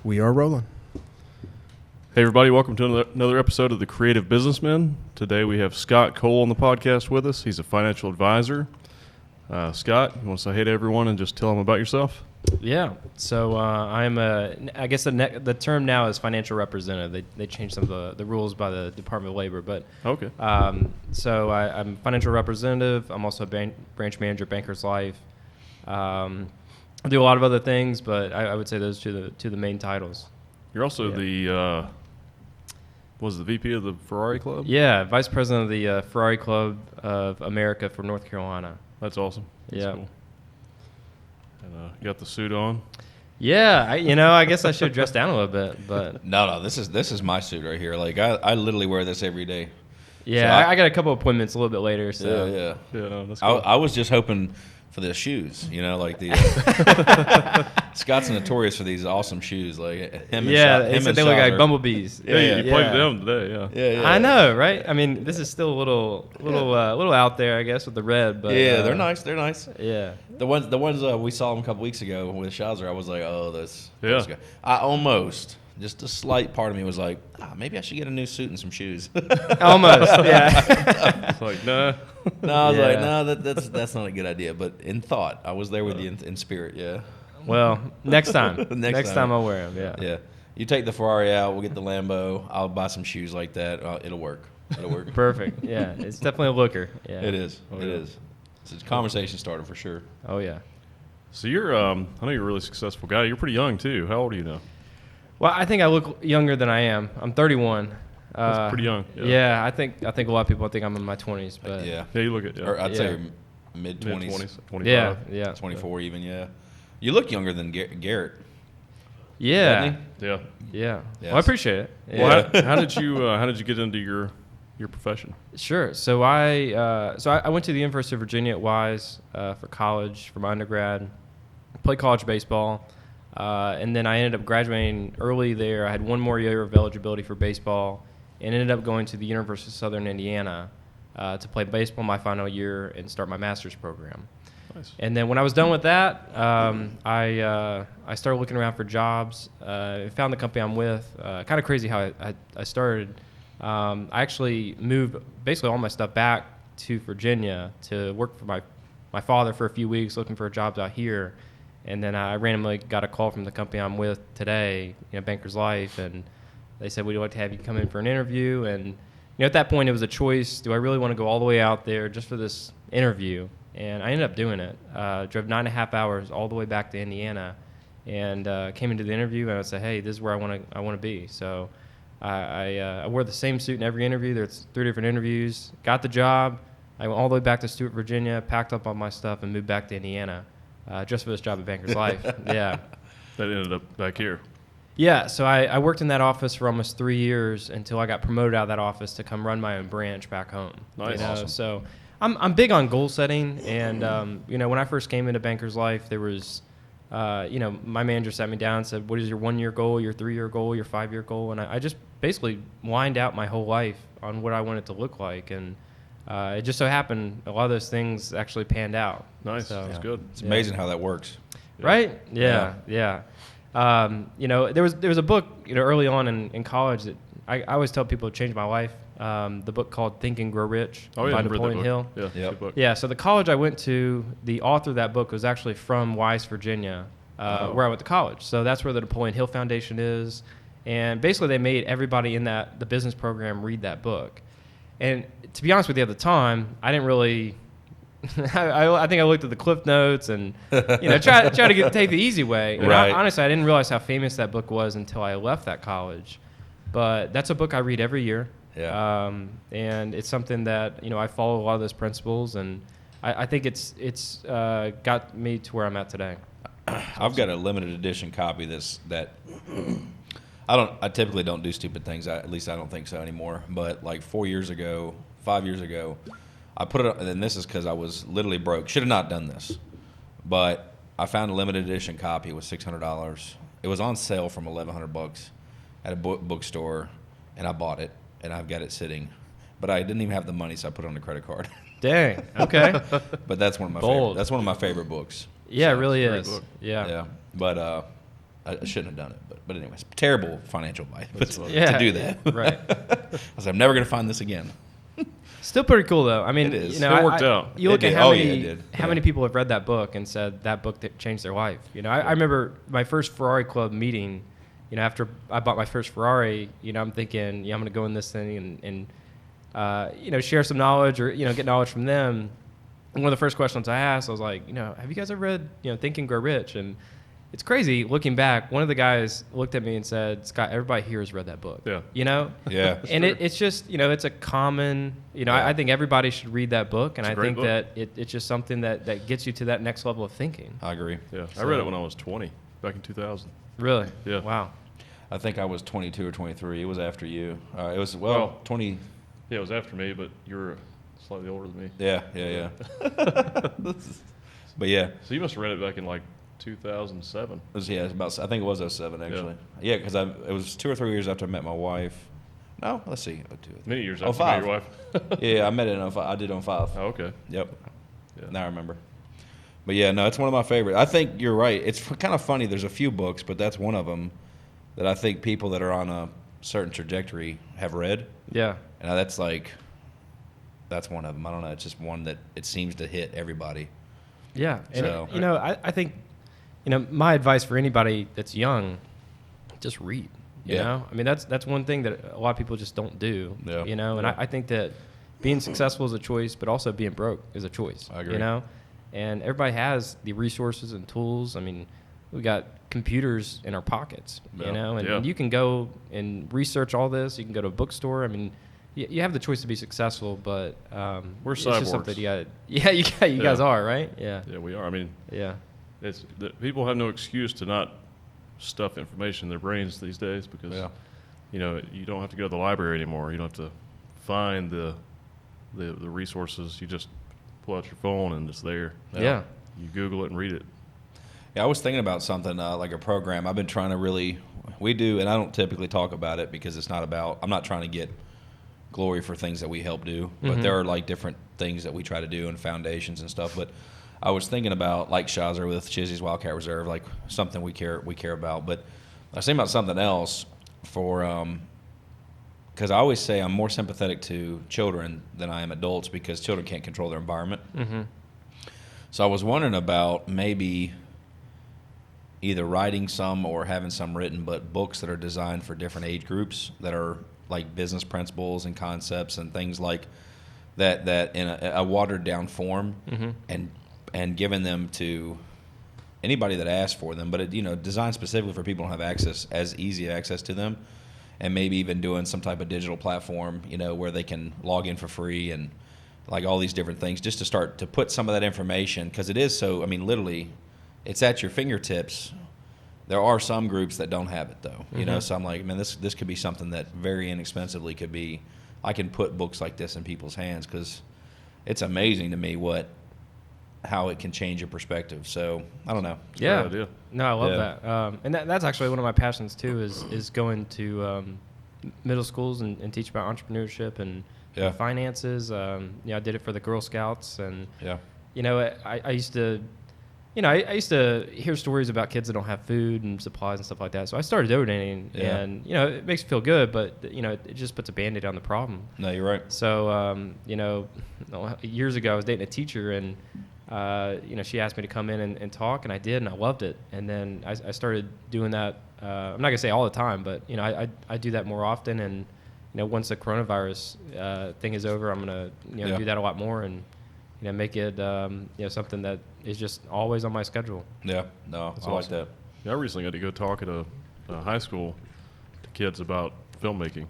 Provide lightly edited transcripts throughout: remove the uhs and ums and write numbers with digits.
We are rolling. Hey everybody, welcome to another episode of the Creative Businessmen. Today we have Scott Cole on the podcast with us. He's a financial advisor. Scott, you want to say hey to everyone and just tell them about yourself? Yeah, so I'm I guess the term now is financial representative. They changed some of the rules by the Department of Labor, but okay. So I'm financial representative. I'm also a branch manager at Bankers Life. I do a lot of other things, but I would say those two the main titles. You're also the VP of the Ferrari Club? Yeah, vice president of the Ferrari Club of America for North Carolina. That's awesome. That's cool. And you got the suit on? Yeah, I guess I should dress down a little bit, but no, this is my suit right here. Like I literally wear this every day. Yeah, so I got a couple appointments a little bit later. So yeah. No, that's cool. I was just hoping for the shoes, like the Scott's notorious for these awesome shoes, like him. They look like bumblebees. Yeah, you played them today. Yeah. I know, right? I mean, this is still a little out there, I guess, with the red, but they're nice. They're nice. Yeah, the ones we saw them a couple weeks ago with Schauser, I was like, oh, that's good. I almost. Just a slight part of me was like, maybe I should get a new suit and some shoes. Almost, yeah. It's like, nah. No, I was like, no, that's not a good idea. But in thought, I was there with you in spirit, yeah. Well, next time. next time I'll wear them, yeah. Yeah. You take the Ferrari out, we'll get the Lambo. I'll buy some shoes like that. It'll work. Perfect, yeah. It's definitely a looker. Yeah. It is. It is. It's a conversation starter for sure. Oh, yeah. So you're, I know you're a really successful guy. You're pretty young, too. How old are you now? Well, I think I look younger than I am. I'm 31. That's pretty young. Yeah, I think a lot of people think I'm in my 20s, but yeah, you look at or I'd say mid 20s, 25. Yeah, 24 even. Yeah, you look younger than Garrett. Yeah. Yeah. Well, I appreciate it. Yeah. Well, how did you get into your profession? Sure. So I went to the University of Virginia at Wise for college for my undergrad. Played college baseball. And then I ended up graduating early there. I had one more year of eligibility for baseball and ended up going to the University of Southern Indiana to play baseball my final year and start my master's program. Nice. And then when I was done with that, I started looking around for jobs. I found the company I'm with. Kind of crazy how I started. I actually moved basically all my stuff back to Virginia to work for my father for a few weeks looking for jobs out here. And then I randomly got a call from the company I'm with today, Bankers Life, and they said, we'd like to have you come in for an interview. And at that point, it was a choice. Do I really want to go all the way out there just for this interview? And I ended up doing it. Drove 9.5 hours all the way back to Indiana and came into the interview, and I said, hey, this is where I want to be. So I wore the same suit in every interview. There's 3 different interviews. Got the job. I went all the way back to Stuart, Virginia, packed up all my stuff, and moved back to Indiana. Just for this job at Bankers Life. Yeah. That ended up back here. Yeah, so I worked in that office for almost 3 years until I got promoted out of that office to come run my own branch back home. Nice. Awesome. So I'm big on goal setting, and when I first came into Bankers Life, there was, my manager sat me down and said, what is your 1-year goal, your 3-year goal, your 5-year goal? And I just basically lined out my whole life on what I wanted to look like, and it just so happened a lot of those things actually panned out. Nice. So, That's good. It's amazing how that works. Right? Yeah. There was a book, early on in college that I always tell people it changed my life. The book called Think and Grow Rich by Napoleon Hill. Yeah, good book. Yeah, so the college I went to, the author of that book was actually from Wise, Virginia, where I went to college. So that's where the Napoleon Hill Foundation is. And basically they made everybody in the business program read that book. And to be honest with you, at the time, I didn't really. I think I looked at the Cliff Notes and try to take the easy way. And right. Honestly, I didn't realize how famous that book was until I left that college. But that's a book I read every year. Yeah. And it's something that I follow a lot of those principles, and I think it's got me to where I'm at today. I've got a limited edition copy that. I typically don't do stupid things. At least I don't think so anymore. But like 5 years ago, I put it, and this is because I was literally broke. Should have not done this. But I found a limited edition copy. It was $600. It was on sale from $1,100 at a bookstore, and I bought it, and I've got it sitting. But I didn't even have the money, so I put it on the credit card. Dang. Okay. But that's one of my favorite. That's one of my favorite books. Yeah, So it really it's a is. great book. Yeah. Yeah. But I shouldn't have done it, but anyways, terrible financial advice Yeah, to do that. right. I was like, I'm never going to find this again. Still pretty cool though. I mean, It is. you know, It worked out. You look It at did. how Oh, yeah, many it did. how Yeah. many people have read that book and said that book that changed their life. You know, I remember my first Ferrari Club meeting. You know, after I bought my first Ferrari, you know, I'm thinking, yeah, I'm going to go in this thing and you know, share some knowledge or, you know, get knowledge from them. And one of the first questions I asked, I was like, you know, have you guys ever read, you know, Think and Grow Rich? And it's crazy looking back. One of the guys looked at me and said, Scott, everybody here has read that book. Yeah. You know? Yeah. And it's just, you know, it's a common, you know, Yeah. I think everybody should read that book. And It's a I great think book. that it's just something that gets you to that next level of thinking. I agree. Yeah, I read it when I was 20, back in 2000. Really? Yeah. Wow. I think I was 22 or 23. It was after you. It was, Well- 20. Yeah, it was after me, but you were slightly older than me. Yeah. But yeah, So you must have read it back in like 2007. it was, yeah, it was about, I think it was 07 actually. Yeah, because it was 2 or 3 years after I met my wife. No, let's see. 2 or 3. Many years Oh, after you met your 5. wife. Yeah, I met it in 05. I did on 5. Oh, okay. Yep. Yeah. Now I remember. But yeah, no, it's one of my favorite. I think you're right. It's kind of funny. There's a few books, but that's one of them that I think people that are on a certain trajectory have read. Yeah. And that's one of them. I don't know. It's just one that it seems to hit everybody. Yeah. And, So- you know, I think, you know, my advice for anybody that's young, just read. You Yeah. know? I mean, that's one thing that a lot of people just don't do. Yeah. You know? And I think that being successful is a choice, but also being broke is a choice. I agree. You know? And everybody has the resources and tools. I mean, we got computers in our pockets, Yeah. you know? And Yeah. you can go and research all this. You can go to a bookstore. I mean, you have the choice to be successful, but We're it's just cyborgs. something you got. Yeah, you guys are, right? Yeah. Yeah, we are. I mean, Yeah. people have no excuse to not stuff information in their brains these days because, Yeah. you know, you don't have to go to the library anymore. You don't have to find the resources. You just pull out your phone and it's there. Yeah. You Google it and read it. Yeah, I was thinking about something like a program. I've been trying to we do, and I don't typically talk about it because it's not about, I'm not trying to get glory for things that we help do, but there are like different things that we try to do and foundations and stuff. But I was thinking about like Shazer with Chizzy's Wildcat Reserve, like something we care about. But I was thinking about something else for, because I always say I'm more sympathetic to children than I am adults because children can't control their environment. Mm-hmm. So I was wondering about maybe either writing some or having some written, but books that are designed for different age groups that are like business principles and concepts and things like that in a watered down form, and giving them to anybody that asks for them, but designed specifically for people who don't have easy access to them, and maybe even doing some type of digital platform, where they can log in for free and like all these different things, just to start to put some of that information, because it is so, literally, it's at your fingertips. There are some groups that don't have it though, so I'm like, man, this could be something that very inexpensively could be, I can put books like this in people's hands, because it's amazing to me how it can change your perspective. So I don't know. It's a great idea. No, I love Yeah. that. And that's actually one of my passions too, is going to middle schools and teach about entrepreneurship and Yeah. finances. I did it for the Girl Scouts, and Yeah. I used to, I used to hear stories about kids that don't have food and supplies and stuff like that. So I started donating, Yeah. and it makes me feel good, but it just puts a Band-Aid on the problem. No, you're right. So years ago I was dating a teacher, and she asked me to come in and talk, and I did, and I loved it. And then I started doing that. I'm not gonna say all the time, but I do that more often. And once the coronavirus thing is over, I'm gonna Yeah. do that a lot more, and make it something that is just always on my schedule. Yeah. No, That's I like awesome. that. Yeah, I recently got to go talk at a high school to kids about filmmaking.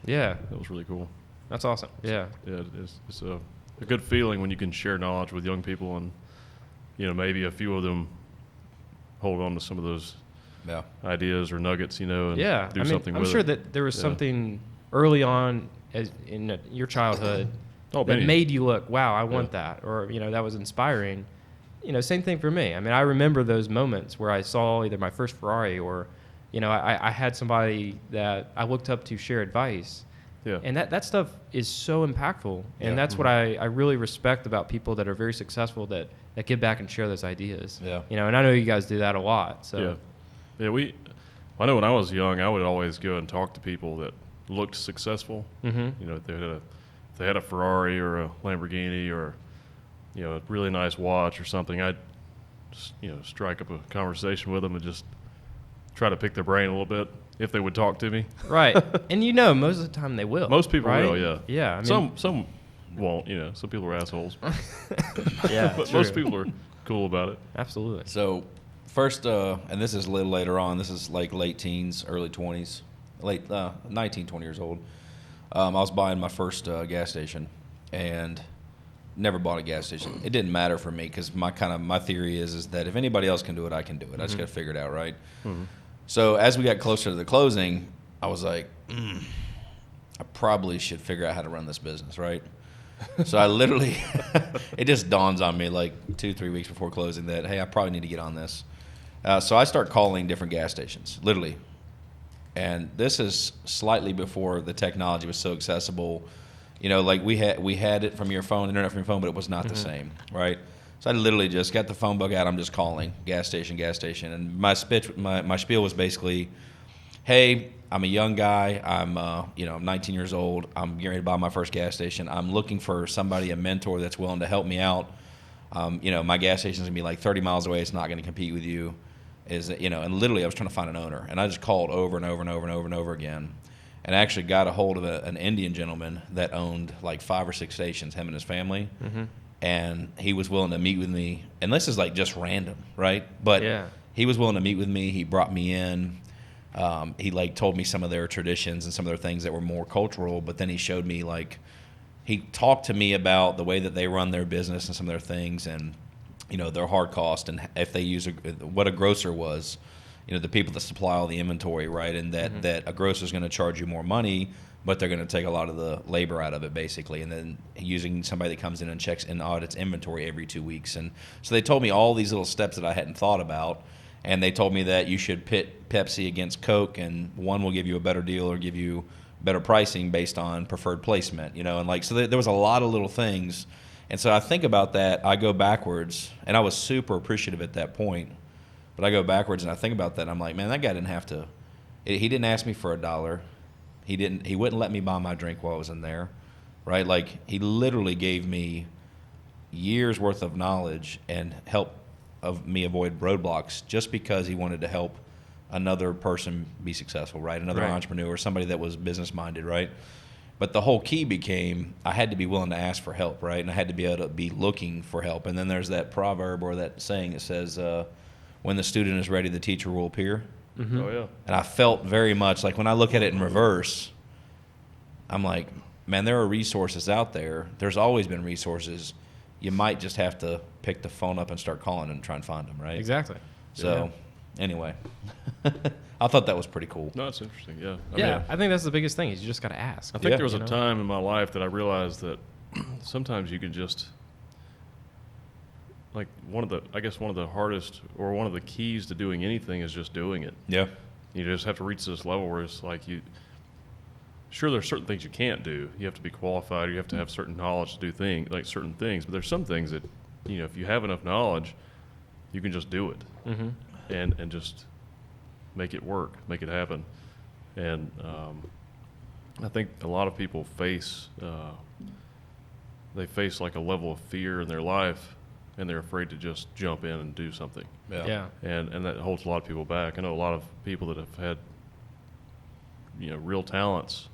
Yeah, That was really cool. that's awesome. Yeah, Yeah, it's a good feeling when you can share knowledge with young people, and maybe a few of them hold on to some of those Yeah. ideas or nuggets, and yeah. do something I'm with sure it. that there was Yeah. something early on in your childhood Oh, that many. made you look, wow, I want Yeah. that, or that was inspiring. Same thing for me. I remember those moments where I saw either my first Ferrari, or I had somebody that I looked up to share advice. Yeah. And that stuff is so impactful. And Yeah. that's what I really respect about people that are very successful, that give back and share those ideas. Yeah. And I know you guys do that a lot. So Yeah. Yeah, I know when I was young, I would always go and talk to people that looked successful. Mm-hmm. You know, if they had a Ferrari or a Lamborghini or, you know, a really nice watch or something, I'd, you know, strike up a conversation with them and just try to pick their brain a little bit if they would talk to me. Right. And most of the time they will. Most people right? will, yeah. Yeah. I mean, Some won't, you know. Some people are assholes. yeah. But true. most people are cool about it. Absolutely. So first, and this is a little later on. This is like late teens, early 20s, 19, 20 years old. I was buying my first gas station, and never bought a gas station. It didn't matter for me because my theory is that if anybody else can do it, I can do it. I just got to figure it out, right? Mm-hmm. So as we got closer to the closing, I was like, I probably should figure out how to run this business, right? So I literally, it just dawns on me like 2-3 weeks before closing that, hey, I probably need to get on this. So I start calling different gas stations, literally. And this is slightly before the technology was so accessible. You know, like we had it from your phone, internet from your phone, but it was not the same, right? So I literally just got the phone book out. I'm just calling gas station, and my spiel was basically, hey, I'm a young guy. I'm 19 years old. I'm getting ready to buy my first gas station. I'm looking for somebody, a mentor that's willing to help me out. My gas station's gonna be like 30 miles away. It's not gonna compete with you. And literally I was trying to find an owner, and I just called over and over again. And I actually got a hold of an Indian gentleman that owned like 5 or 6 stations, him and his family. Mm-hmm. And he was willing to meet with me. And this is like just random, right? But he was willing to meet with me. He brought me in. He like told me some of their traditions and some of their things that were more cultural. But then he showed me he talked to me about the way that they run their business and some of their things, and their hard cost, and if they use what a grocer was. The people that supply all the inventory, right? And that a grocer is going to charge you more money, but they're going to take a lot of the labor out of it, basically. And then using somebody that comes in and checks and audits inventory every 2 weeks. And so they told me all these little steps that I hadn't thought about. And they told me that you should pit Pepsi against Coke, and one will give you a better deal or give you better pricing based on preferred placement, And so there was a lot of little things. And so I think about that. I go backwards, and I was super appreciative at that point. But I go backwards and I think about that. And I'm like, man, that guy didn't have to. He didn't ask me for $1. He wouldn't let me buy my drink while I was in there, right? Like he literally gave me years worth of knowledge and help of me avoid roadblocks just because he wanted to help another person be successful, right? Another entrepreneur, somebody that was business minded, right? But the whole key became I had to be willing to ask for help, right? And I had to be able to be looking for help. And then there's that proverb or that saying that says, when the student is ready, the teacher will appear. Mm-hmm. Oh, yeah. And I felt very much like when I look at it in reverse, I'm like, man, there are resources out there. There's always been resources. You might just have to pick the phone up and start calling and try and find them, right? Exactly. So, anyway, I thought that was pretty cool. No, it's interesting, yeah. I think that's the biggest thing is you just got to ask. I think there was a time in my life that I realized that sometimes you can just, like one of the hardest or one of the keys to doing anything is just doing it. Yeah. You just have to reach this level where it's like sure there's certain things you can't do. You have to be qualified, you have to have certain knowledge to do certain things, but there's some things that, if you have enough knowledge, you can just do it. Mm-hmm. And just make it work, make it happen. And I think a lot of people face like a level of fear in their life, and they're afraid to just jump in and do something. Yeah. And that holds a lot of people back. I know a lot of people that have had, real talents,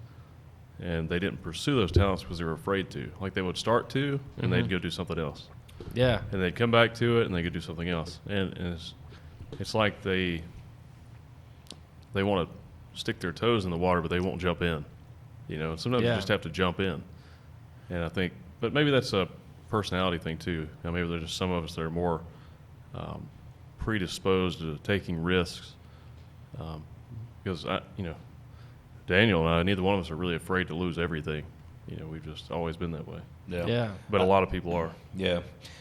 and they didn't pursue those talents because they were afraid to. Like they would start to, and they'd go do something else. Yeah. And they'd come back to it, and they could do something else. And it's like they want to stick their toes in the water, but they won't jump in. Sometimes you just have to jump in. And I think, but maybe that's a personality thing too. Maybe there's just some of us that are more predisposed to taking risks. Because Daniel and I, neither one of us are really afraid to lose everything. We've just always been that way. Yeah. But a lot of people are. Yeah.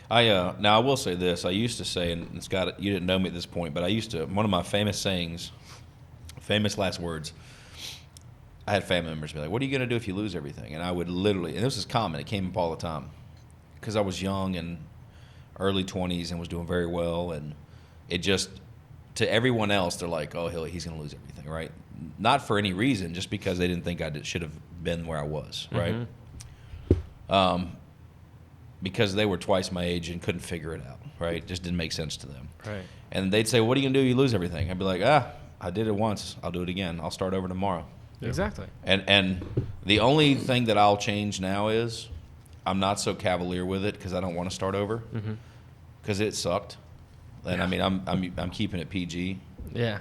Now I will say this. I used to say, and Scott, you didn't know me at this point, but I used to, one of my famous sayings, famous last words, I had family members be like, what are you going to do if you lose everything? And I would literally, and this is common, it came up all the time, because I was young and early 20s and was doing very well, and it just, to everyone else, they're like, oh, he's going to lose everything, right? Not for any reason, just because they didn't think I should have been where I was, right? Because they were twice my age and couldn't figure it out, right? Just didn't make sense to them. Right. And they'd say, what are you going to do? You lose everything. I'd be like, I did it once. I'll do it again. I'll start over tomorrow. Yeah. Exactly. And the only thing that I'll change now is I'm not so cavalier with it because I don't want to start over because it sucked. And I mean, I'm keeping it PG. Yeah.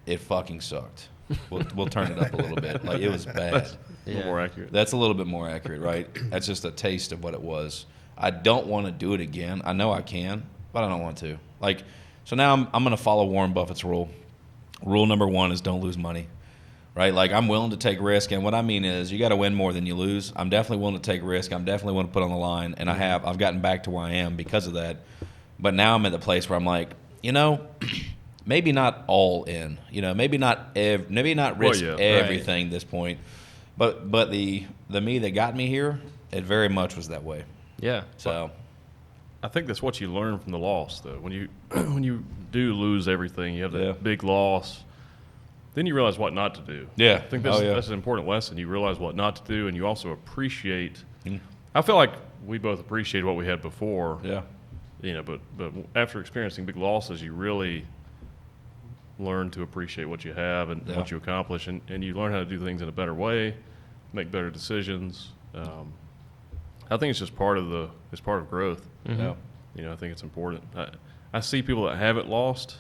It fucking sucked. We'll turn it up a little bit. Like, it was bad. A little more accurate. That's a little bit more accurate, right? That's just a taste of what it was. I don't want to do it again. I know I can, but I don't want to. Like, so now I'm going to follow Warren Buffett's rule. Rule number 1 is don't lose money, right? Like, I'm willing to take risk, and what I mean is you got to win more than you lose. I'm definitely willing to take risk. I'm definitely willing to put on the line, and I've gotten back to where I am because of that. But now I'm at the place where I'm like, maybe not all in, maybe not risk everything at this point. But the me that got me here, it very much was that way. Yeah. So I think that's what you learn from the loss, though. When you do lose everything, you have that big loss, then you realize what not to do. Yeah. I think that's an important lesson. You realize what not to do, and you also appreciate. I feel like we both appreciated what we had before. Yeah. But after experiencing big losses, you really learn to appreciate what you have and what you accomplish, and you learn how to do things in a better way, make better decisions. I think it's just part of growth. Yeah. I think it's important. I see people that haven't lost,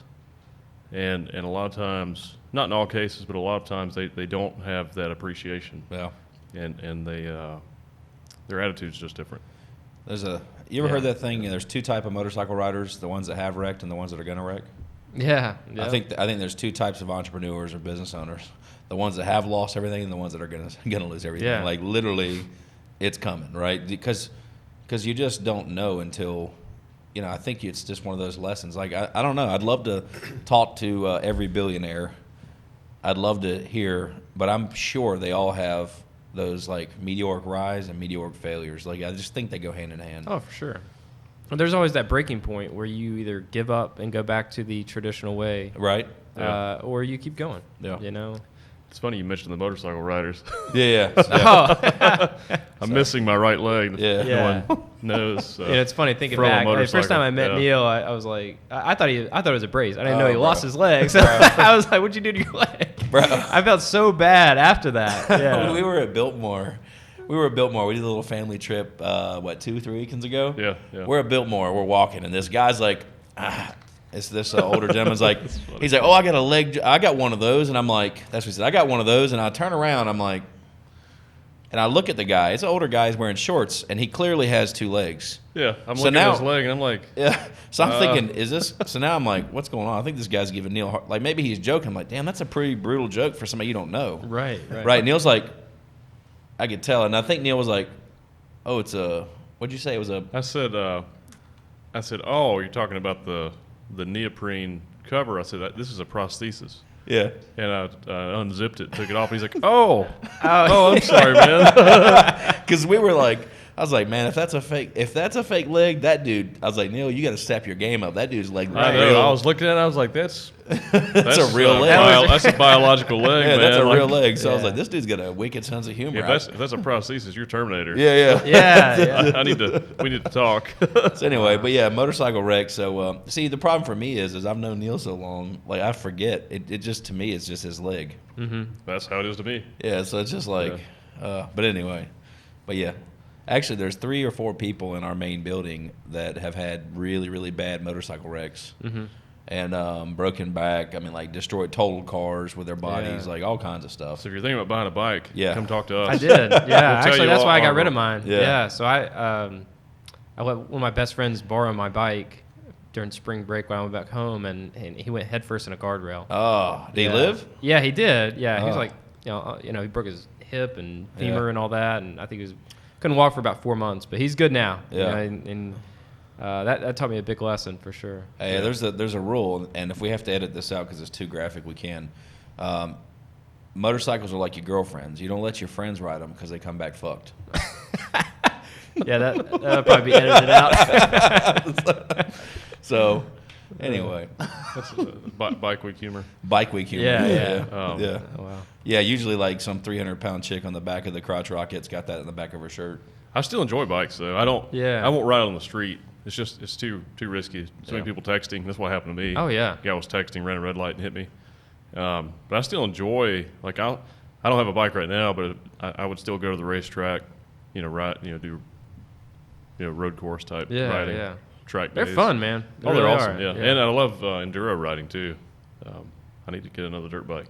and a lot of times, not in all cases, but a lot of times they don't have that appreciation. Yeah. And they their attitude's just different. You ever heard that thing? There's 2 types of motorcycle riders: the ones that have wrecked and the ones that are going to wreck. Yeah. I think there's 2 types of entrepreneurs or business owners: the ones that have lost everything and the ones that are going to lose everything. Yeah. Like, literally, it's coming, right? Because you just don't know until. I think it's just one of those lessons. Like, I don't know. I'd love to talk to every billionaire. I'd love to hear, but I'm sure they all have those, like, meteoric rise and meteoric failures. Like, I just think they go hand in hand. Oh, for sure. Well, there's always that breaking point where you either give up and go back to the traditional way, Right? or you keep going. Yeah. It's funny you mentioned the motorcycle riders. Yeah. I'm missing my right leg. Yeah. No one knows. So. It's funny thinking From a back. Like, the first motorcycle, time I met yeah. Neil, I was like, I thought it was a brace. I didn't know he bro. lost his leg. So I was like, "What'd you do to your leg?" Bro. I felt so bad after that. Yeah. When we were at Biltmore. We did a little family trip, 2-3 weekends ago? Yeah. We're at Biltmore. We're walking, and this guy's like, it's this older gentleman's like, he's like, oh, I got a leg. I got one of those. And I'm like, that's what he said. I got one of those. And I turn around. I'm like, and I look at the guy. It's an older guy. He's wearing shorts, and he clearly has 2 legs. Yeah, I'm looking at his leg, and I'm like... Yeah. So I'm thinking, is this... So now I'm like, what's going on? I think this guy's giving Neil... Like, maybe he's joking. I'm like, damn, that's a pretty brutal joke for somebody you don't know. Right. Right. Neil's like, I could tell. And I think Neil was like, oh, it's a... What'd you say? It was a... I said, oh, you're talking about the neoprene cover. I said, this is a prosthesis. Yeah. And I unzipped it, took it off, and he's like, oh, I'm sorry, man. Because we were like... I was like, man, if that's a fake leg, that dude. I was like, Neil, you got to step your game up. That dude's leg. I know. I was looking at it. I was like, that's a real leg. That's a biological leg, yeah, man. that's a real leg. So I was like, this dude's got a wicked sense of humor. If that's a prosthesis, you're Terminator. Yeah. We need to talk. So anyway, but yeah, motorcycle wreck. So see, the problem for me is I've known Neil so long, like I forget. It just to me, it's just his leg. Mm-hmm. That's how it is to me. Yeah. So it's just like, but anyway, but yeah. Actually, there's 3 or 4 people in our main building that have had really, really bad motorcycle wrecks. Mm-hmm. And broken back. I mean, like totaled cars with their bodies, like all kinds of stuff. So if you're thinking about buying a bike, come talk to us. I did. Yeah, actually, that's why I got rid of mine. mine. Yeah. So I let one of my best friends borrow my bike during spring break when I went back home, and he went headfirst in a guardrail. Oh, did he live? Yeah, he did. Yeah, he was like, he broke his hip and femur and all that, and I think he couldn't walk for about 4 months, but he's good now. Yeah. And that taught me a big lesson for sure. Hey, there's a rule, and if we have to edit this out because it's too graphic, we can. Motorcycles are like your girlfriends. You don't let your friends ride them because they come back fucked. Yeah, that'll probably be edited out. So, anyway. That's bike week humor. Bike week humor. Yeah. Yeah. Oh, wow. Yeah, usually like some 300-pound chick on the back of the crotch rocket's got that in the back of her shirt. I still enjoy bikes though. I won't ride on the street. It's too risky. So many people texting. That's what happened to me. Oh yeah. Guy was texting, ran a red light, and hit me. But I still enjoy. Like I don't have a bike right now, but I would still go to the racetrack. Ride. Do road course type riding. Yeah. Track They're days. fun, man. They're really awesome. are. Yeah, and I love enduro riding too. I need to get another dirt bike.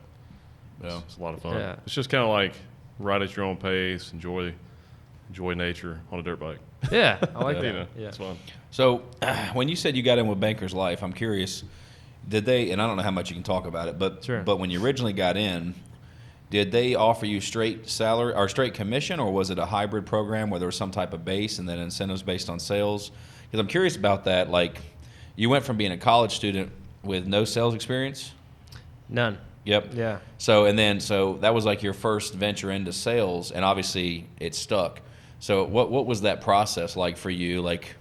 It's a lot of fun. Yeah. It's just kind of like ride at your own pace, enjoy nature on a dirt bike. Yeah, I like that. Yeah. It's fun. So when you said you got in with Banker's Life, I'm curious, did they, and I don't know how much you can talk about it, but Sure. but when you originally got in, did they offer you straight salary or straight commission, or was it a hybrid program where there was some type of base and then incentives based on sales? Because I'm curious about that. Like, you went from being a college student with no sales experience? None. Yep. Yeah. So that was like your first venture into sales, and obviously it stuck. So what was that process like for you? Like,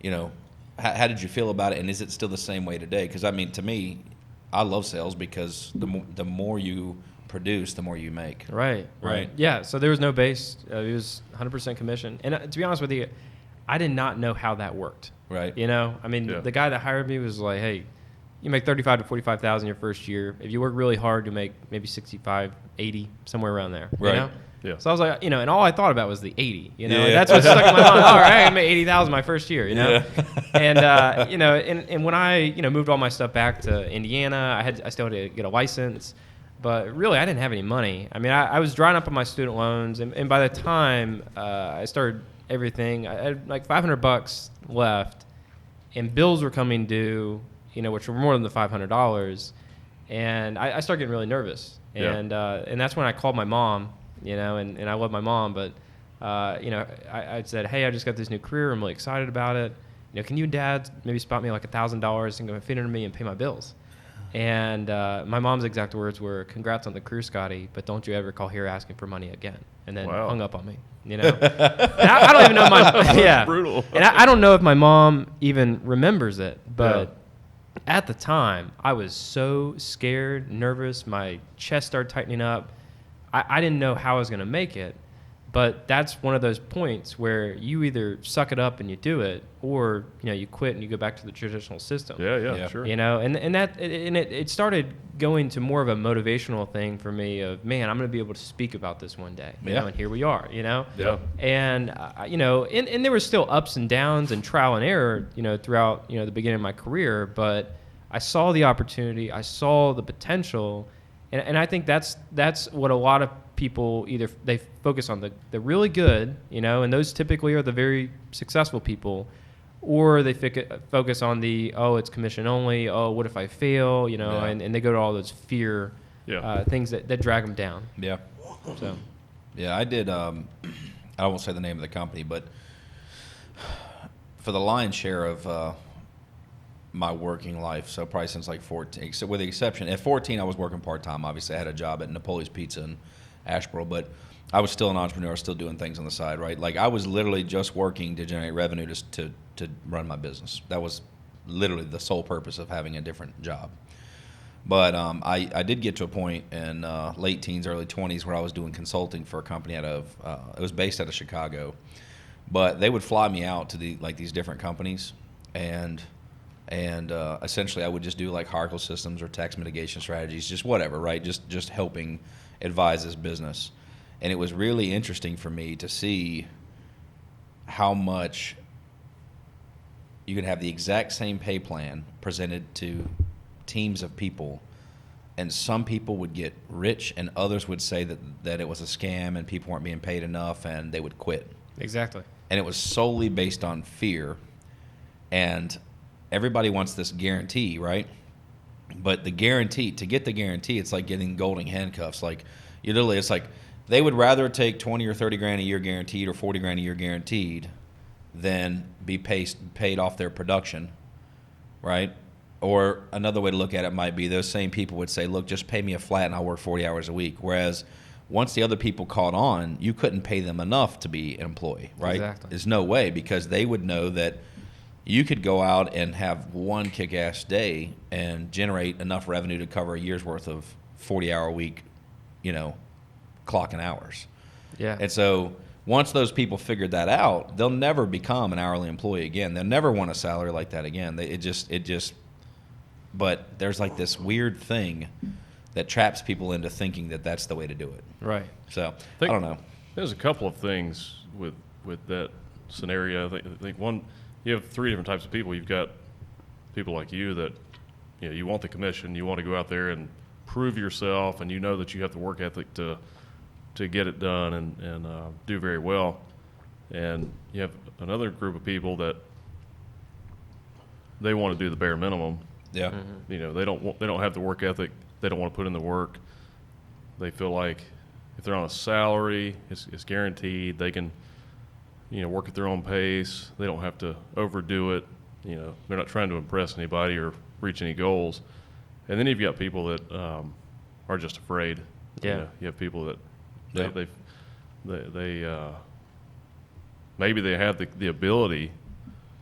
how did you feel about it, and is it still the same way today? Because I mean, to me, I love sales because the more you produce, the more you make. Right. Yeah. So there was no base. It was 100% commission. And to be honest with you, I did not know how that worked. Right. I mean, the guy that hired me was like, hey, you make 35 to 45,000 your first year. If you work really hard, you make maybe 65, 80, somewhere around there. Right. Yeah. So I was like, and all I thought about was the 80, and that's what stuck in my mind. All right, I made 80,000 my first year, Yeah. And and when I moved all my stuff back to Indiana, I still had to get a license, but really I didn't have any money. I mean, I was drying up on my student loans, and by the time I started everything, I had like $500 left, and bills were coming due, which were more than the $500, and I started getting really nervous, and that's when I called my mom. And I love my mom, but, I said, hey, I just got this new career. I'm really excited about it. Can you and Dad maybe spot me like $1,000 and go fit into me and pay my bills? And my mom's exact words were, congrats on the career, Scotty, but don't you ever call here asking for money again. And then hung up on me, And I don't even know my brutal. And I don't know if my mom even remembers it, but at the time I was so scared, nervous. My chest started tightening up. I didn't know how I was going to make it, but that's one of those points where you either suck it up and you do it, or you quit and you go back to the traditional system. Yeah, sure. And it started going to more of a motivational thing for me. Of man, I'm going to be able to speak about this one day. And here we are. And and there were still ups and downs and trial and error. Throughout the beginning of my career, but I saw the opportunity. I saw the potential. And I think that's what a lot of people either they focus on the really good, and those typically are the very successful people, or they focus on it's commission only. Oh, what if I fail? And they go to all those fear things that drag them down. Yeah. So. Yeah, I did. I won't say the name of the company, but for the lion's share of my working life, so probably since like 14, with the exception at 14 I was working part-time. Obviously I had a job at Napoli's Pizza in Asheboro, but I was still an entrepreneur, still doing things on the side, right? Like I was literally just working to generate revenue to run my business. That was literally the sole purpose of having a different job. But I did get to a point in late teens, early 20s where I was doing consulting for a company it was based out of Chicago, but they would fly me out to these different companies, and essentially I would just do like hierarchical systems or tax mitigation strategies, just whatever, right? Just helping advise this business. And it was really interesting for me to see how much you can have the exact same pay plan presented to teams of people, and some people would get rich and others would say that it was a scam and people weren't being paid enough and they would quit. Exactly. And it was solely based on fear. And everybody wants this guarantee, right? But to get the guarantee, it's like getting golden handcuffs. Like it's like they would rather take 20 or 30 grand a year guaranteed or 40 grand a year guaranteed than be paid off their production, right? Or another way to look at it might be those same people would say, look, just pay me a flat and I'll work 40 hours a week. Whereas once the other people caught on, you couldn't pay them enough to be an employee, right? Exactly. There's no way, because they would know that you could go out and have one kick-ass day and generate enough revenue to cover a year's worth of 40-hour-a-week, clocking hours. Yeah. And so once those people figured that out, they'll never become an hourly employee again. They'll never want a salary like that again. But there's like this weird thing that traps people into thinking that that's the way to do it. Right. So I don't know. There's a couple of things with that scenario. I think one, you have three different types of people. You've got people like you that, you want the commission, you want to go out there and prove yourself, and you know that you have the work ethic to get it done and do very well. And you have another group of people that they want to do the bare minimum. Yeah. Mm-hmm. They don't have the work ethic. They don't want to put in the work. They feel like if they're on a salary, it's guaranteed. They can, work at their own pace. They don't have to overdo it. They're not trying to impress anybody or reach any goals. And then you've got people that are just afraid. Yeah. You have people that Yeah. they maybe they have the ability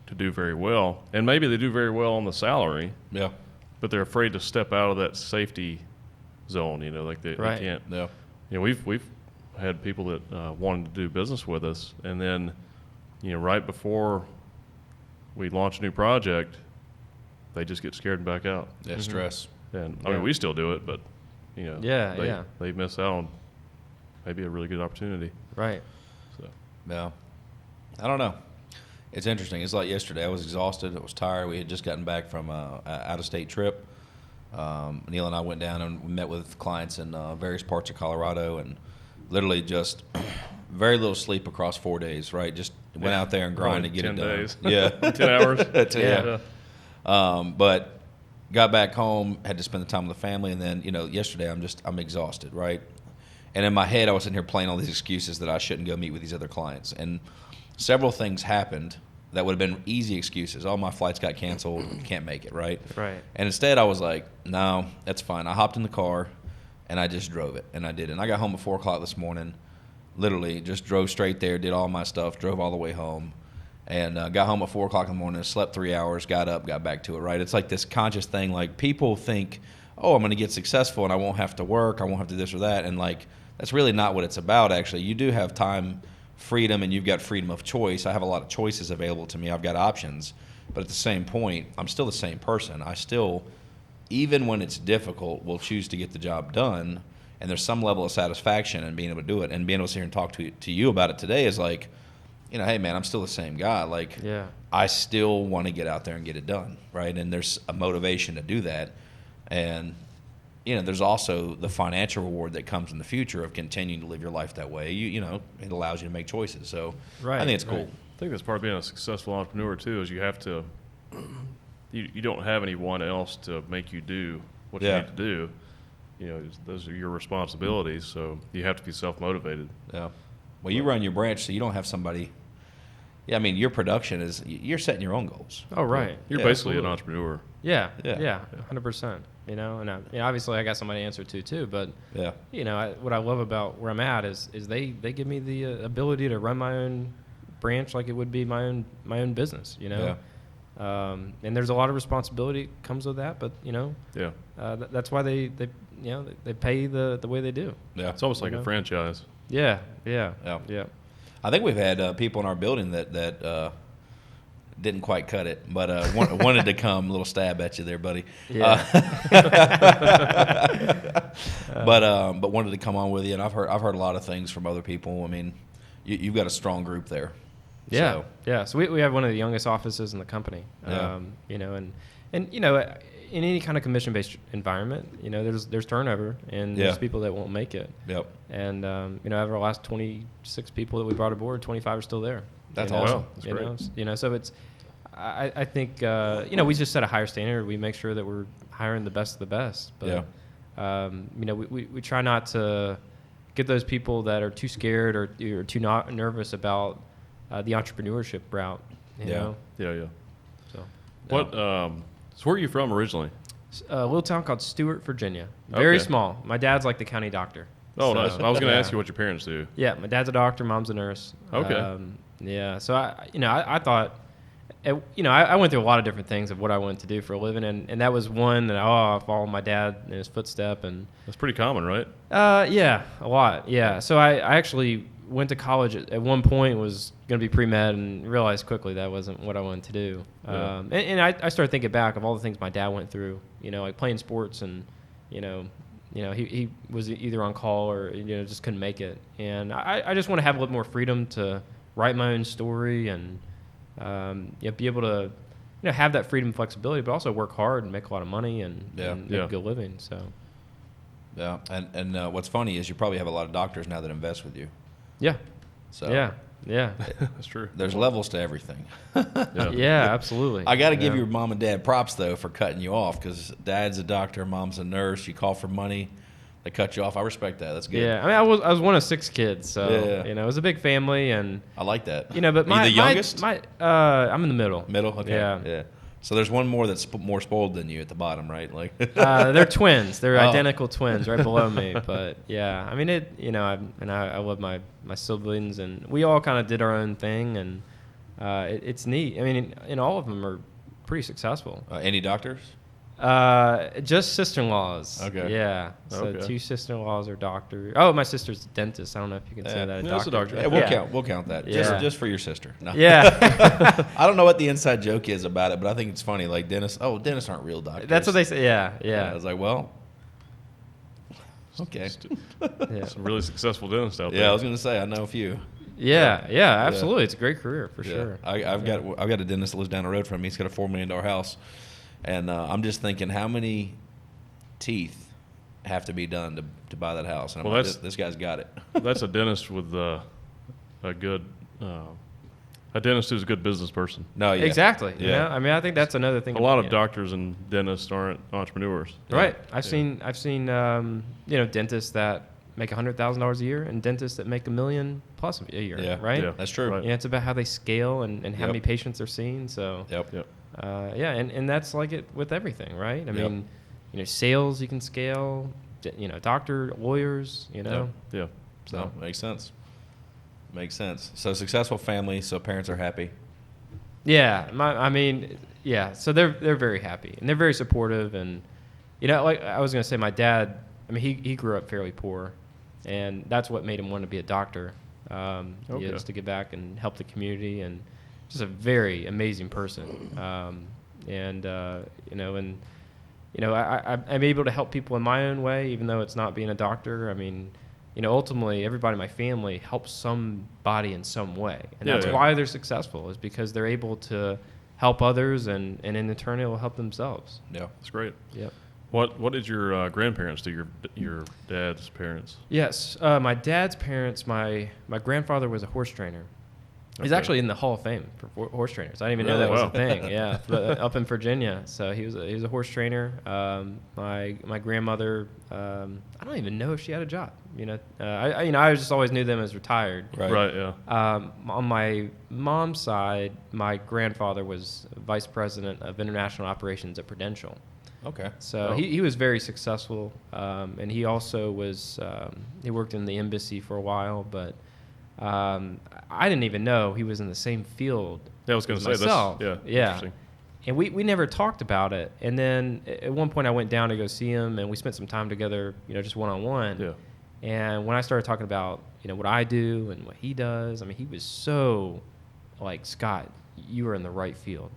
to do very well, and maybe they do very well on the salary. Yeah. But they're afraid to step out of that safety zone. They can't. Yeah. We've had people that wanted to do business with us, and then right before we launch a new project, they just get scared and back out. Yeah. Stress. And I mean, we still do it, but they miss out on maybe a really good opportunity. Right. So Yeah. I don't know. It's interesting. It's like yesterday. I was exhausted. I was tired. We had just gotten back from a out-of-state trip. Neil and I went down and we met with clients in various parts of Colorado, and literally just very little sleep across 4 days. Right, just went out there and grinded to get 10 it done. days. Yeah, 10 hours. Yeah. But got back home, had to spend the time with the family, and then yesterday I'm exhausted. Right, and in my head I was sitting here playing all these excuses that I shouldn't go meet with these other clients, and several things happened that would have been easy excuses. Oh, my flights got canceled, can't make it, right? Right. And instead I was like, no, that's fine. I hopped in the car and I just drove it, and I did it. And I got home at 4 o'clock this morning, literally just drove straight there, did all my stuff, drove all the way home, and got home at 4 o'clock in the morning, slept 3 hours, got up, got back to it, right? It's like this conscious thing, like people think, oh, I'm going to get successful and I won't have to work, I won't have to this or that, and like that's really not what it's about, actually. You do have time, freedom, and you've got freedom of choice. I have a lot of choices available to me. I've got options. But at the same point, I'm still the same person. I still, even when it's difficult, will choose to get the job done. And there's some level of satisfaction in being able to do it. And being able to sit here and talk to you about it today is like, hey, man, I'm still the same guy. Like, I still want to get out there and get it done, right? And there's a motivation to do that. And there's also the financial reward that comes in the future of continuing to live your life that way. It allows you to make choices. So I think it's cool. I think that's part of being a successful entrepreneur too, is you have to, you don't have anyone else to make you do what you need to do. Those are your responsibilities. So you have to be self-motivated. Yeah. Well, you run your branch, so you don't have somebody. Yeah, I mean, your production is, you're setting your own goals. Oh, right. You're basically an entrepreneur. Yeah, 100%. And obviously I got somebody to answer to too, but what I love about where I'm at is they give me the ability to run my own branch like it would be my own business. And there's a lot of responsibility comes with that, but that's why they pay the way they do. Yeah, it's almost like a franchise. Yeah. I think we've had people in our building that didn't quite cut it, but wanted to come. A little stab at you there, buddy. Yeah. But wanted to come on with you, and I've heard a lot of things from other people. I mean, you've got a strong group there. Yeah. So we have one of the youngest offices in the company. And in any kind of commission-based environment, there's turnover, and there's people that won't make it. Yep. And out of our last 26 people that we brought aboard, 25 are still there. That's awesome. Wow, that's great. So it's, I think, we just set a higher standard. We make sure that we're hiring the best of the best. But, we try not to get those people that are too scared or too not nervous about the entrepreneurship route. You know? Yeah. So where are you from originally? A little town called Stuart, Virginia. Very small. My dad's like the county doctor. Oh, nice. I was going to ask you what your parents do. Yeah, my dad's a doctor, mom's a nurse. Okay. So I thought, I went through a lot of different things of what I wanted to do for a living, and that was one that I followed my dad in his footstep, and That's pretty common, right? yeah, a lot, yeah. So I actually went to college at one point, was going to be pre-med, and realized quickly that wasn't what I wanted to do. Yeah. And I started thinking back of all the things my dad went through, like playing sports, and he was either on call or just couldn't make it, and I just want to have a little more freedom to write my own story and be able to have that freedom and flexibility, but also work hard and make a lot of money and make a good living. So yeah, and what's funny is you probably have a lot of doctors now that invest with you. yeah, So yeah. That's true. there's levels to everything. Yeah, absolutely. I got to give your mom and dad props though for cutting you off, because dad's a doctor, mom's a nurse. You call for money, they cut you off. I respect that. That's good. Yeah, I mean, I was one of 6 kids, so it was a big family, and I like that. but Are you the youngest? I'm in the middle. Middle. Okay. Yeah. So there's one more that's more spoiled than you at the bottom, right? Like They're twins. They're Oh. identical twins, right below me. But yeah, I mean I love my siblings, and we all kind of did our own thing, and it's neat. I mean, all of them are pretty successful. any doctors? Just sister-in-laws. Okay. Yeah. So Okay. 2 sister-in-laws are doctors. Oh, my sister's a dentist. I don't know if you can say that. that's a doctor. Yeah, we'll count that. Yeah. Just for your sister. No. Yeah. I don't know what the inside joke is about it, but I think it's funny. Like dentists aren't real doctors. That's what they say. Yeah. I was like, well, okay. Yeah. Some really successful dentists out there. Yeah, I was gonna say I know a few. Yeah, absolutely. It's a great career for sure. I've got a dentist that lives down the road from me. He's got a $4 million house, and I'm just thinking how many teeth have to be done to buy that house. And I'm Well, like, this guy's got it. That's a dentist with a good, a dentist who's a good business person. No, yeah. Exactly. Yeah. I mean, I think that's another thing. A lot of doctors and dentists aren't entrepreneurs. Right. I've seen dentists that make $100,000 a year and dentists that make $1 million plus a year. Yeah. Right. Yeah. That's true. Right. Yeah, it's about how they scale and how Yep. many patients they're seeing. So Yep. and that's like it with everything, right? I Yep. mean, sales you can scale. Doctor, lawyers. Yeah. So No, makes sense. Makes sense. So successful family, so parents are happy. yeah, so they're very happy and they're very supportive, and like I was gonna say, my dad, I mean, he grew up fairly poor, and that's what made him want to be a doctor. Okay. Is to give back and help the community, and just a very amazing person. I'm able to help people in my own way, even though it's not being a doctor. I mean, ultimately, everybody in my family helps somebody in some way, and that's why they're successful, is because they're able to help others, and in turn, it will help themselves. Yeah. That's great. Yep. What did your grandparents do? Your dad's parents? Yes, my dad's parents. My grandfather was a horse trainer. He's Okay. actually in the Hall of Fame for horse trainers. I didn't even know Really? that was Wow. a thing. Yeah, but, up in Virginia. So he was a horse trainer. My grandmother. I don't even know if she had a job. I just always knew them as retired. Right. Yeah. On my mom's side, my grandfather was vice president of international operations at Prudential. Okay. So Oh. he was very successful, and he also was he worked in the embassy for a while, but I didn't even know he was in the same field. Yeah, I was going as to say myself. that's Yeah. interesting. And we never talked about it. And then at one point I went down to go see him, and we spent some time together, just one-on-one. Yeah. And when I started talking about what I do and what he does, I mean, he was so like, Scott, you are in the right field.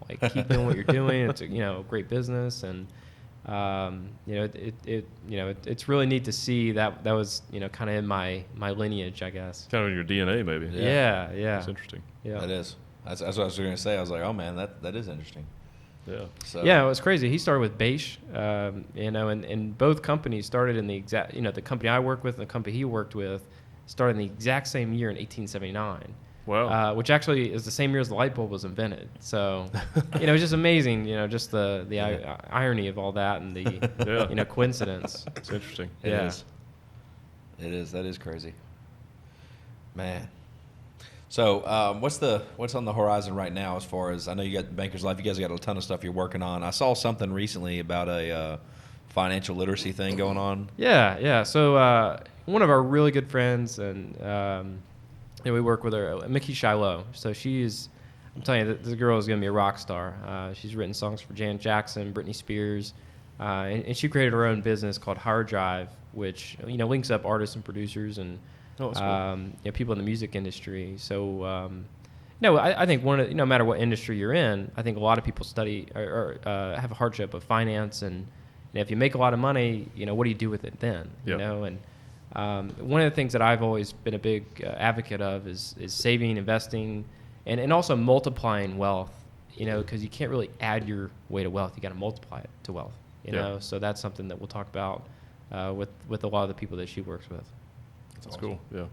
Like, keep doing what you're doing. It's a great business, and it's really neat to see that was kind of in my lineage, I guess. Kind of in your DNA, maybe. Yeah. That's interesting. Yeah. That is. That's what I was going to say. I was like, oh man, that is interesting. Yeah. So Yeah, it was crazy. He started with Beige, and both companies started in the exact, the company I work with and the company he worked with started in the exact same year in 1879. Wow. Which actually is the same year as the light bulb was invented. So, it's just amazing, just the irony of all that, and the, coincidence. It's interesting. It Yeah. is. It is. That is crazy. Man. So what's on the horizon right now, as far as, I know you got Banker's Life, you guys got a ton of stuff you're working on. I saw something recently about a financial literacy thing going on. Yeah. So one of our really good friends, and we work with her, Mickey Shiloh. So she's, I'm telling you, this girl is going to be a rock star. She's written songs for Janet Jackson, Britney Spears, and she created her own business called Hard Drive, which links up artists and producers and people in the music industry. So I think no matter what industry you're in, I think a lot of people study or have a hardship of finance, and if you make a lot of money, what do you do with it then? Yep. And one of the things that I've always been a big advocate of is saving, investing, and also multiplying wealth. Because you can't really add your way to wealth; you got to multiply it to wealth. So that's something that we'll talk about with a lot of the people that she works with. That's awesome. Cool. Yeah,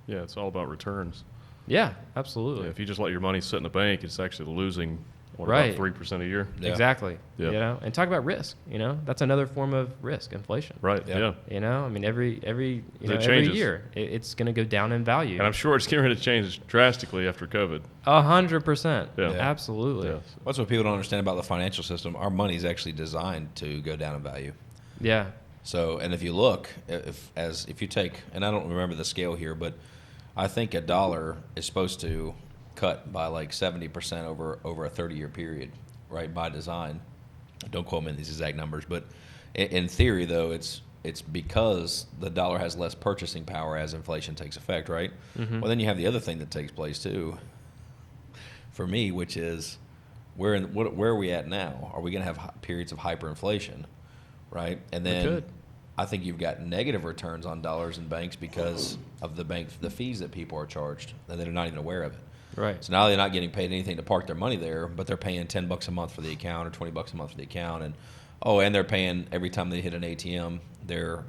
yeah. It's all about returns. Yeah, absolutely. Yeah, if you just let your money sit in the bank, it's actually losing about 3% a year. Yeah. Exactly. Yeah. And talk about risk. That's another form of risk, inflation. Right. Yeah. I mean, every changes. year it's going to go down in value. And I'm sure it's getting ready to change drastically after COVID. 100%. Yeah. Absolutely. Yeah. That's what people don't understand about the financial system. Our money is actually designed to go down in value. Yeah. So, and if you look, if you take, and I don't remember the scale here, but I think $1 is supposed to cut by like 70% over a 30-year period, right? By design. Don't quote me on these exact numbers, but in theory, though, it's because the dollar has less purchasing power as inflation takes effect, right? Mm-hmm. Well, then you have the other thing that takes place too, for me, which is where are we at now? Are we going to have periods of hyperinflation, right? And then I think you've got negative returns on dollars in banks because of the fees that people are charged, and they're not even aware of it. Right. So now they're not getting paid anything to park their money there, but they're paying $10 a month for the account or $20 a month for the account, and they're paying every time they hit an ATM.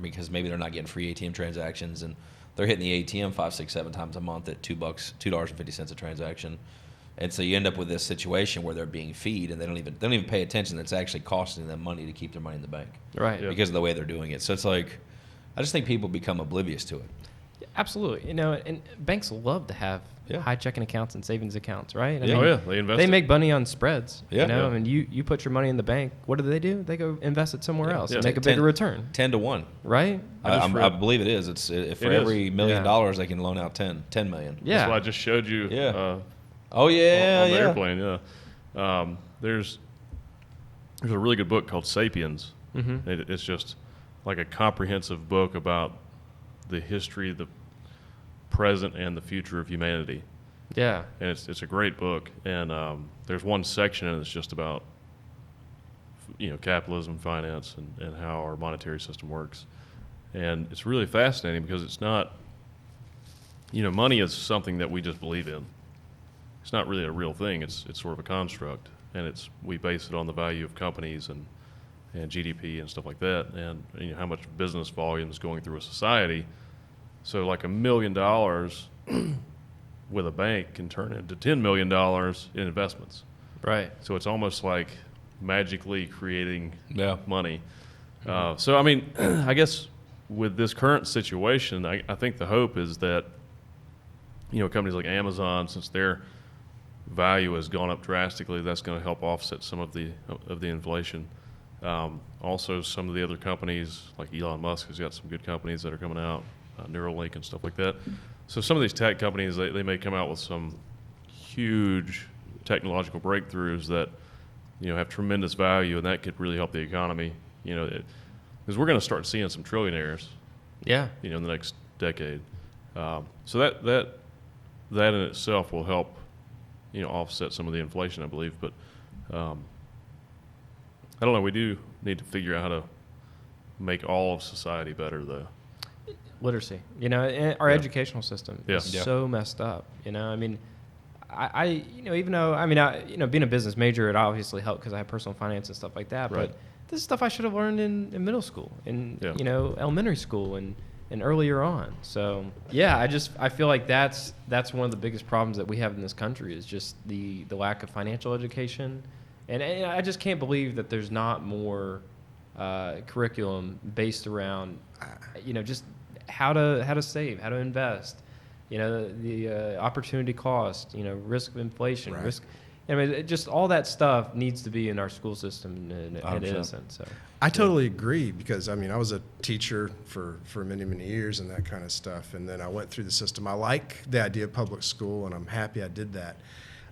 Because maybe they're not getting free ATM transactions, and they're hitting the ATM 5, 6, 7 times a month at $2.50 a transaction, and so you end up with this situation where they're being feed and they don't even pay attention. That's actually costing them money to keep their money in the bank, right? Because of the way they're doing it. So it's like, I just think people become oblivious to it. Absolutely. And banks love to have high checking accounts and savings accounts, right? They invest. They make money on spreads. Yeah. I mean, you put your money in the bank. What do? They go invest it somewhere else and make a 10 bigger return. 10 to 1. Right? I believe it is. It's for every $1 million they can loan out 10 million. Yeah. That's what I just showed you. Yeah. On the airplane. Yeah. There's a really good book called Sapiens. Mm-hmm. It's just like a comprehensive book about the history, the present, and the future of humanity. Yeah. And it's a great book. And there's one section in it that's just about capitalism, finance, and how our monetary system works. And it's really fascinating because it's not, money is something that we just believe in. It's not really a real thing. It's sort of a construct, and we base it on the value of companies and GDP and stuff like that, and how much business volume is going through a society. So like $1 million with a bank can turn into $10 million in investments. Right. So it's almost like magically creating money. Mm-hmm. So I mean, I guess with this current situation, I think the hope is that companies like Amazon, since their value has gone up drastically, that's going to help offset some of the inflation. Also, some of the other companies, like Elon Musk has got some good companies that are coming out, Neuralink and stuff like that. So some of these tech companies, they may come out with some huge technological breakthroughs that have tremendous value, and that could really help the economy. Because we're going to start seeing some trillionaires. Yeah. In the next decade. So that in itself will help offset some of the inflation, I believe. But I don't know. We do need to figure out how to make all of society better, though. Literacy, and our educational system is Yeah. so messed up. I mean, I even though being a business major, it obviously helped because I have personal finance and stuff like that. Right. But this is stuff I should have learned in middle school, in elementary school, and earlier on. So I feel like that's one of the biggest problems that we have in this country is just the lack of financial education, and I just can't believe that there's not more curriculum based around just how to save, how to invest, the opportunity cost, risk of inflation, Right. risk. I mean, just all that stuff needs to be in our school system, and it 100%. isn't. So I totally agree because, I was a teacher for many, many years and that kind of stuff. And then I went through the system. I like the idea of public school, and I'm happy I did that.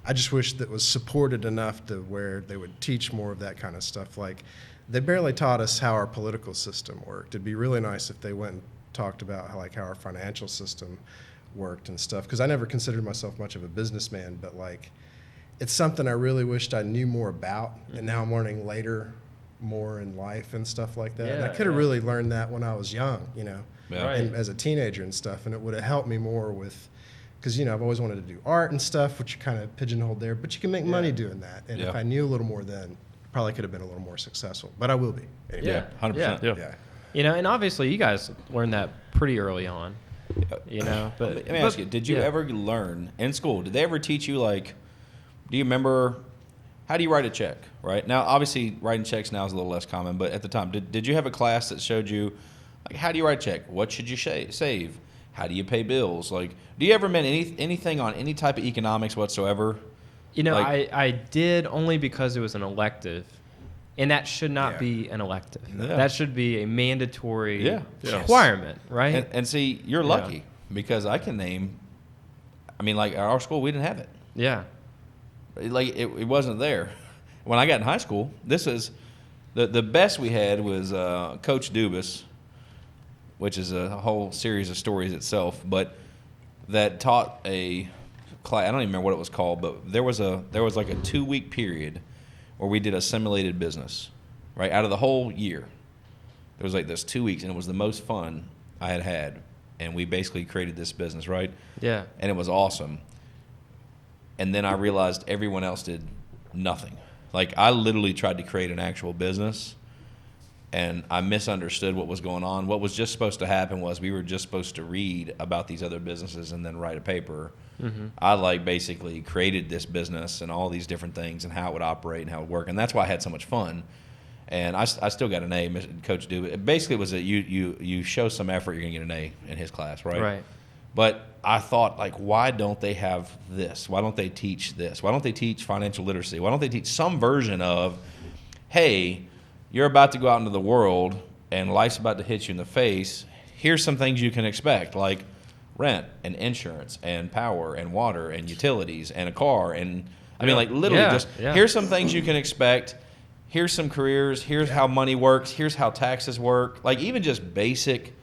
I just wish that was supported enough to where they would teach more of that kind of stuff. Like, they barely taught us how our political system worked. It'd be really nice if they went and talked about how our financial system worked and stuff, because I never considered myself much of a businessman, but like, it's something I really wished I knew more about, and now I'm learning later more in life and stuff like that. And I could have really learned that when I was young, and as a teenager and stuff, and it would have helped me more with, because I've always wanted to do art and stuff, which you kind of pigeonholed there, but you can make money doing that. And if I knew a little more then, probably could have been a little more successful, but I will be. Anyway. Yeah, 100%. Yeah. And obviously you guys learned that pretty early on, But let me ask you, did you ever learn in school, did they ever teach you, like, do you remember, how do you write a check, right? Now, obviously, writing checks now is a little less common, but at the time, did you have a class that showed you, like, how do you write a check? What should you save? How do you pay bills? Like, do you ever meant anything on any type of economics whatsoever? I did, only because it was an elective, and that should not be an elective. Yeah. That should be a mandatory requirement, right? And see, you're lucky because I can name, like our school, we didn't have it. Yeah. Like, it wasn't there. When I got in high school, this is, the best we had was Coach Dubas, which is a whole series of stories itself, but that taught a class, I don't even remember what it was called, but there was like a 2-week period where we did a simulated business, right? Out of the whole year, there was like this 2 weeks, and it was the most fun I had. And we basically created this business, right? Yeah. And it was awesome. And then I realized everyone else did nothing. Like, I literally tried to create an actual business, and I misunderstood what was going on. What was just supposed to happen was we were just supposed to read about these other businesses and then write a paper. Mm-hmm. I basically created this business and all these different things and how it would operate and how it would work, and that's why I had so much fun. And I still got an A, Coach Dubas. It basically was that you show some effort, you're gonna get an A in his class, right? Right. But I thought, like, why don't they have this? Why don't they teach this? Why don't they teach financial literacy? Why don't they teach some version of, hey, you're about to go out into the world and life's about to hit you in the face. Here's some things you can expect, like rent and insurance and power and water and utilities and a car. And literally here's some things you can expect. Here's some careers. Here's how money works. Here's how taxes work. Like, even just basic.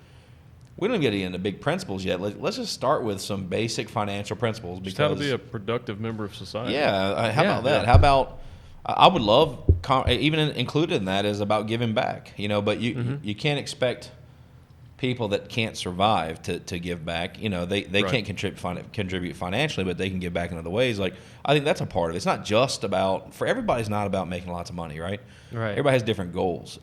We don't get into big principles yet. Let's just start with some basic financial principles. Just how to be a productive member of society. Yeah. How about that? How about, I would love, even included in that is about giving back, but you can't expect people that can't survive to give back. They can't contribute financially, but they can give back in other ways. Like, I think that's a part of it. It's not just about, for everybody's not about making lots of money, right? Right. Everybody has different goals.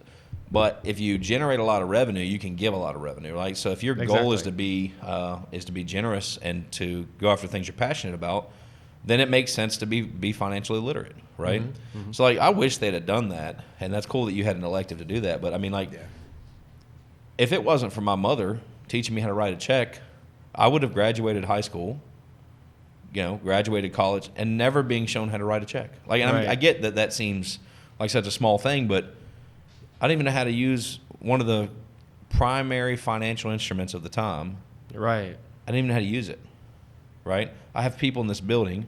But if you generate a lot of revenue, you can give a lot of revenue, right? So if your goal is to be generous and to go after things you're passionate about, then it makes sense to be financially literate, right? Mm-hmm. Mm-hmm. So, like, I wish they'd have done that, and that's cool that you had an elective to do that. But if it wasn't for my mother teaching me how to write a check, I would have graduated high school, graduated college, and never being shown how to write a check. Like, and I get that seems like such a small thing, but I didn't even know how to use one of the primary financial instruments of the time. Right. I didn't even know how to use it, right? I have people in this building,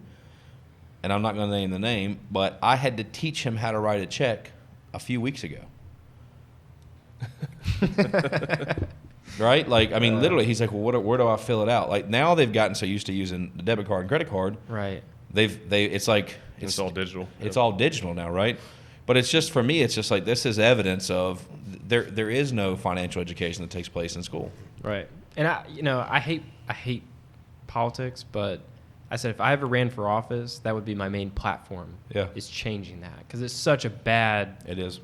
and I'm not going to name the name, but I had to teach him how to write a check a few weeks ago. Right? Like, literally, he's like, well, where do I fill it out? Like, now they've gotten so used to using the debit card and credit card. Right. It's like... It's all digital. It's all digital now, right? But it's just, for me, it's just like, this is evidence of there is no financial education that takes place in school. Right. And I hate politics, but I said if I ever ran for office, that would be my main platform. Yeah. Is changing that, because it's such a bad. It is.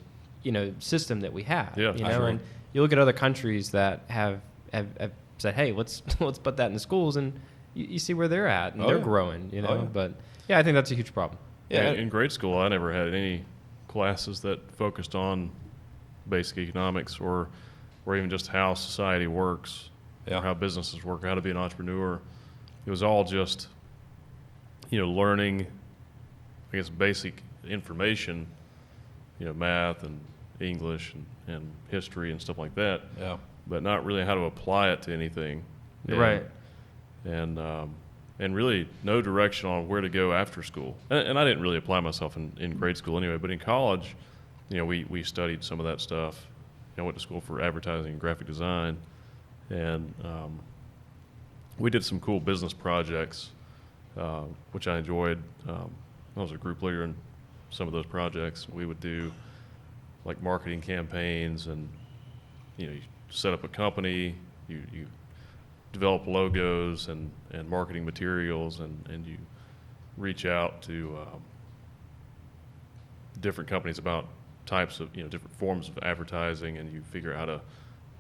System that we have. Yeah. And you look at other countries that have said, hey, let's put that in the schools, and you see where they're at, and they're growing. But I think that's a huge problem. Yeah. In grade school, I never had any classes that focused on basic economics or even just how society works, or how businesses work, how to be an entrepreneur. It was all just, learning, I guess, basic information, math and English and history and stuff like that. Yeah. But not really how to apply it to anything. Right. And and really no direction on where to go after school. And I didn't really apply myself in grade school anyway, but in college, we studied some of that stuff. I went to school for advertising and graphic design, and we did some cool business projects, which I enjoyed. I was a group leader in some of those projects. We would do like marketing campaigns, and you set up a company, you develop logos and marketing materials, and you reach out to different companies about types of different forms of advertising, and you figure out how to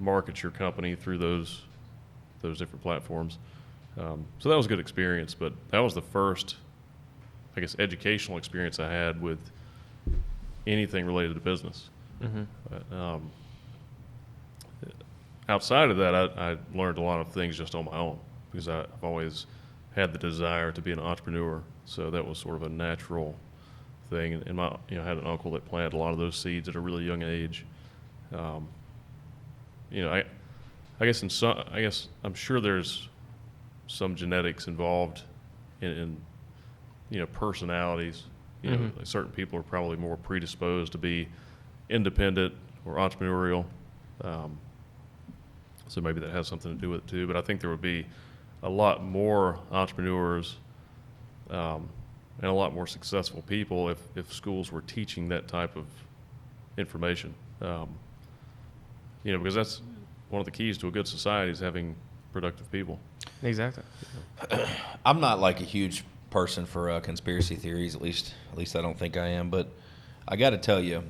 market your company through those different platforms. So that was a good experience, but that was the first, I guess, educational experience I had with anything related to business. Mm-hmm. Outside of that, I learned a lot of things just on my own, because I've always had the desire to be an entrepreneur. So that was sort of a natural thing. And I had an uncle that planted a lot of those seeds at a really young age. I guess I'm sure there's some genetics involved in personalities. Like certain people are probably more predisposed to be independent or entrepreneurial. So maybe that has something to do with it too. But I think there would be a lot more entrepreneurs and a lot more successful people if schools were teaching that type of information. Because that's one of the keys to a good society, is having productive people. Exactly. I'm not like a huge person for conspiracy theories. At least I don't think I am. But I got to tell you,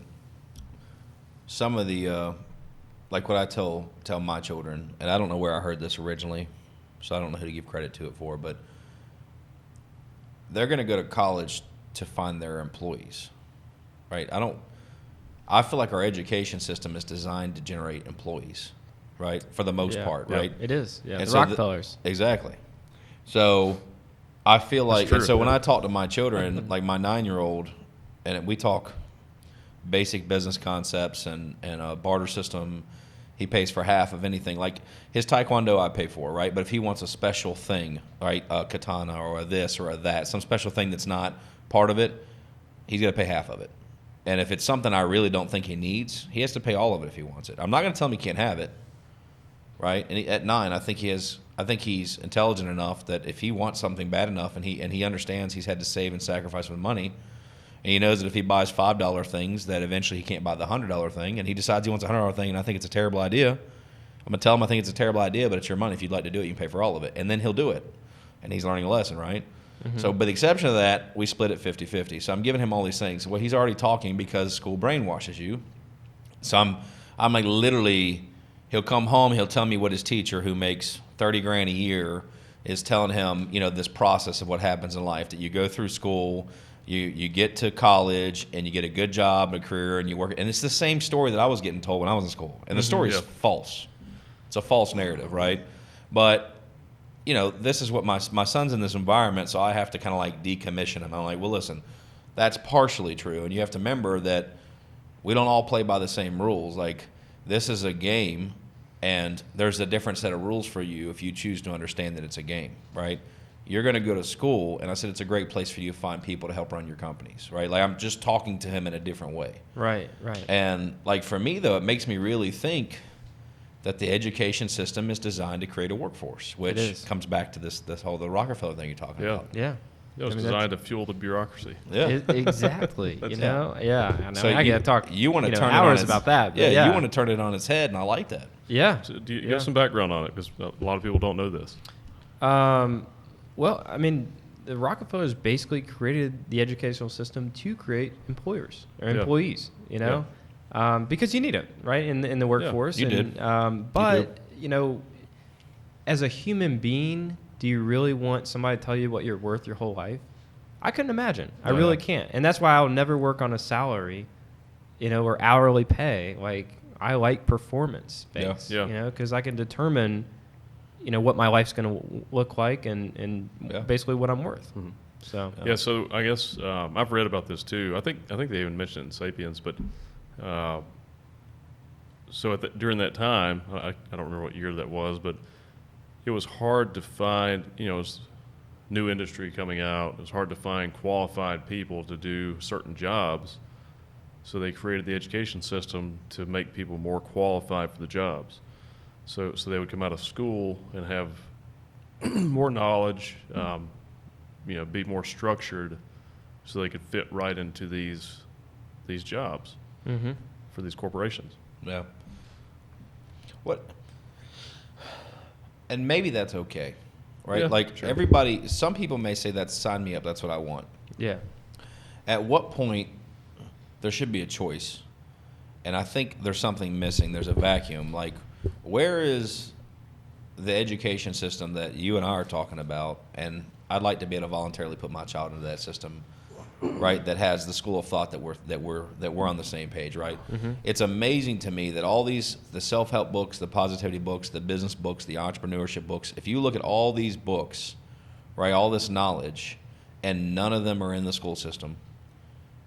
some of the like what I tell my children, and I don't know where I heard this originally, so I don't know who to give credit to it for, but they're going to go to college to find their employees, right? I feel like our education system is designed to generate employees, right? For the most part, right? It is. Yeah. And The so Rockefellers. Exactly. So I feel like, and so when Yeah. I talk to my children, like my 9-year-old, and we talk basic business concepts and a barter system, he pays for half of anything. Like his taekwondo I pay for, right? But if he wants a special thing, right, a katana or a this or a that, some special thing that's not part of it, he's going to pay half of it. And if it's something I really don't think he needs, he has to pay all of it if he wants it. I'm not going to tell him he can't have it, right? And at 9, I think he's intelligent enough that if he wants something bad enough, and he understands he's had to save and sacrifice with money, and he knows that if he buys $5 things, that eventually he can't buy the $100 thing, and he decides he wants a $100 thing, and I think it's a terrible idea, I'm going to tell him I think it's a terrible idea, but it's your money. If you'd like to do it, you can pay for all of it. And then he'll do it. And he's learning a lesson, right? Mm-hmm. So, with the exception of that, we split it 50-50. So I'm giving him all these things. Well, he's already talking because school brainwashes you. So I'm like literally, he'll come home, he'll tell me what his teacher, who makes $30,000 a year, is telling him, this process of what happens in life, that you go through school, you get to college, and you get a good job, a career, and you work. And it's the same story that I was getting told when I was in school. And the story is false. It's a false narrative, right? But this is what my son's in this environment, so I have to kind of like decommission him. I'm like, well, listen, that's partially true, and you have to remember that we don't all play by the same rules. Like, this is a game, and there's a different set of rules for you if you choose to understand that it's a game, right? You're going to go to school, and I said it's a great place for you to find people to help run your companies, right? Like, I'm just talking to him in a different way. Right. And like for me, though, it makes me really think that the education system is designed to create a workforce, which comes back to this whole the Rockefeller thing you're talking about. Yeah. It was designed to fuel the bureaucrocy. Yeah, Exactly. Yeah. I know. So I get to talk. You want to turn hours it on about that. But you want to turn it on its head, and I like that. Yeah. So do you have some background on it? Because a lot of people don't know this. Well, I mean, the Rockefellers basically created the educational system to create employers or employees. Because you need it, right, in the workforce. You did. But as a human being, do you really want somebody to tell you what you're worth your whole life? I couldn't imagine. I really can't, and that's why I'll never work on a salary, or hourly pay. Like, I like performance based, because I can determine, what my life's going to look like and basically what I'm worth. Mm-hmm. So So I guess I've read about this too. I think they even mentioned it in *Sapiens*, but. So during that time, I don't remember what year that was, but it was hard to find, new industry coming out. It was hard to find qualified people to do certain jobs. So they created the education system to make people more qualified for the jobs. So they would come out of school and have more knowledge, be more structured, so they could fit right into these jobs for these corporations. Yeah. And maybe that's okay, right? Yeah, like sure. everybody, some people may say that's sign me up. That's what I want. Yeah. At what point there should be a choice? And I think there's something missing. There's a vacuum. Like, where is the education system that you and I are talking about? And I'd like to be able to voluntarily put my child into that system, right? That has the school of thought that we're on the same page, right? It's amazing to me that all the self-help books, the positivity books, the business books, the entrepreneurship books, if you look at all these books, right, all this knowledge, and none of them are in the school system.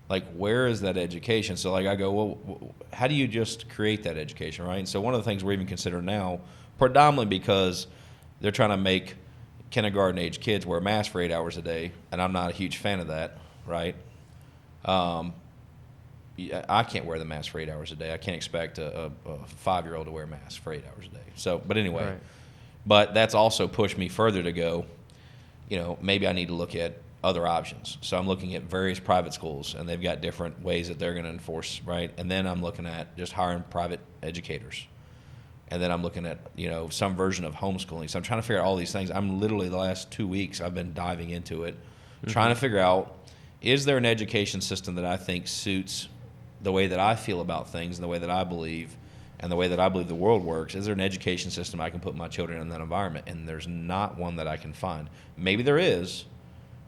Like, where is that education? So, like, I go, well, how do you just create that education, right? And so one of the things we're even considering now, predominantly because they're trying to make kindergarten-age kids wear masks for 8 hours a day, and I'm not a huge fan of that, right? I can't wear the mask for 8 hours a day. I can't expect a 5-year-old to wear a mask for 8 hours a day. So, but anyway, Right. But that's also pushed me further to go, maybe I need to look at other options. So I'm looking at various private schools, and they've got different ways that they're going to enforce, right? And then I'm looking at just hiring private educators. And then I'm looking at, some version of homeschooling. So I'm trying to figure out all these things. I'm literally, the last 2 weeks, I've been diving into it, trying to figure out, is there an education system that I think suits the way that I feel about things and the way that I believe and the way that I believe the world works? Is there an education system I can put my children in that environment? And there's not one that I can find. Maybe there is,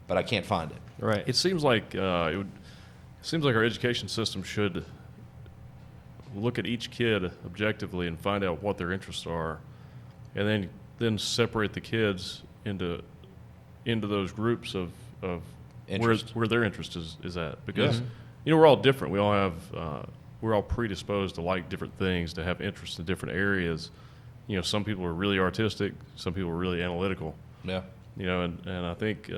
but I can't find it. Right. It seems like our education system should look at each kid objectively and find out what their interests are, and then separate the kids into those groups of where their interest is at. Because we're all different. We all have we're all predisposed to like different things, to have interests in different areas. Some people are really artistic, some people are really analytical. Yeah. And I think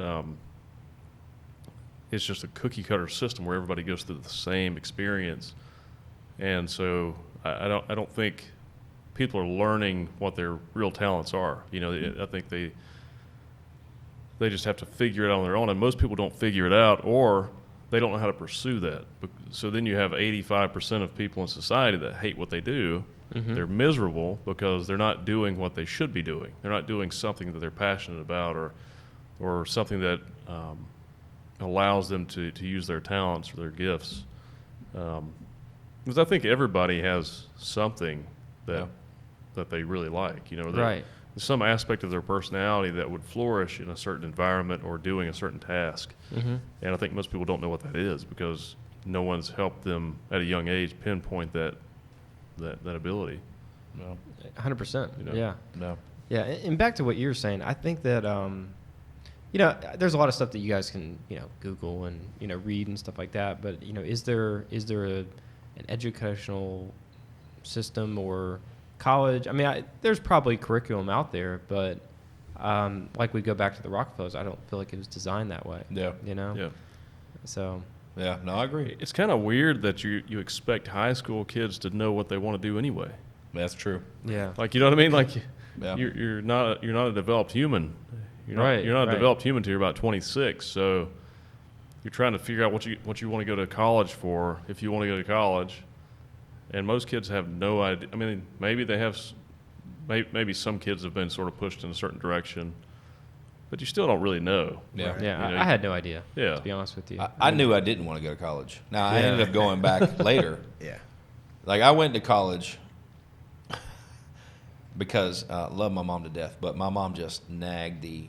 it's just a cookie cutter system where everybody goes through the same experience, and so I don't think people are learning what their real talents are. I think they just have to figure it out on their own, and most people don't figure it out, or they don't know how to pursue that. So then you have 85% of people in society that hate what they do. They're miserable because they're not doing what they should be doing. They're not doing something that they're passionate about, or something that allows them to use their talents or their gifts. Because I think everybody has something that they really like. Right. There's some aspect of their personality that would flourish in a certain environment or doing a certain task. And I think most people don't know what that is because no one's helped them at a young age pinpoint that ability. No. 100%. Yeah. No. Yeah. And back to what you were saying, I think that there's a lot of stuff that you guys can Google and read and stuff like that. But is there an educational system or college? I mean, there's probably curriculum out there, but like we go back to the Rockefellers, I don't feel like it was designed that way. Yeah. Yeah. So. Yeah. No, I agree. It's kind of weird that you expect high school kids to know what they want to do anyway. That's true. Yeah. Like, you know what I mean? Like, Yeah. you're not a developed human. You're not a developed human until you're about 26. So you're trying to figure out what you want to go to college for, if you want to go to college. And most kids have no idea. I mean, maybe they have. Maybe some kids have been sort of pushed in a certain direction, but you still don't really know. Yeah. right? Yeah. I had no idea. Yeah. To be honest with you. I knew I didn't want to go to college. Now, I ended up going back later. Yeah. Like, I went to college because I love my mom to death, but my mom just nagged the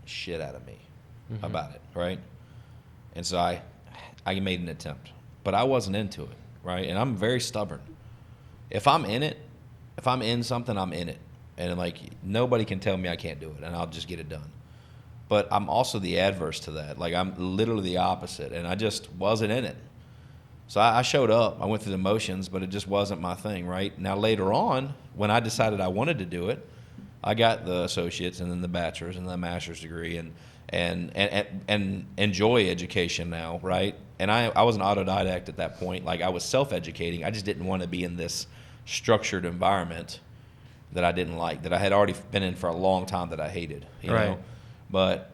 shit out of me about it, right? And so I made an attempt, but I wasn't into it, right? And I'm very stubborn. If I'm in something, I'm in it. And like, nobody can tell me I can't do it, and I'll just get it done. But I'm also the adverse to that. Like, I'm literally the opposite, and I just wasn't in it. So I showed up. I went through the motions, but it just wasn't my thing, right? Now, later on, when I decided I wanted to do it, I got the associates and then the bachelor's and the master's degree and enjoy education now, right? And I was an autodidact at that point. Like, I was self-educating. I just didn't want to be in this structured environment that I didn't like, that I had already been in for a long time that I hated, you know? But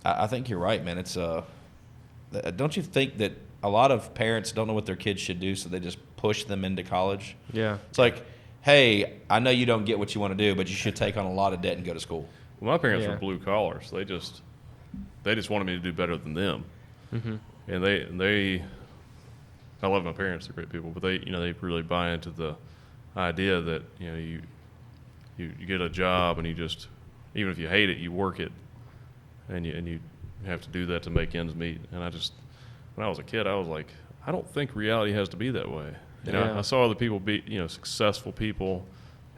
I think you're right, man. It's don't you think that a lot of parents don't know what their kids should do, so they just push them into college? Yeah. It's like, hey, I know you don't get what you want to do, but you should take on a lot of debt and go to school. Well, my parents Yeah. were blue collars. They just wanted me to do better than them. Mm-hmm. And they I love my parents, they're great people, but they really buy into the idea that, you get a job and you just, even if you hate it, you work it, and you have to do that to make ends meet. And when I was a kid, I was like, I don't think reality has to be that way. Yeah. I saw other people be, successful people,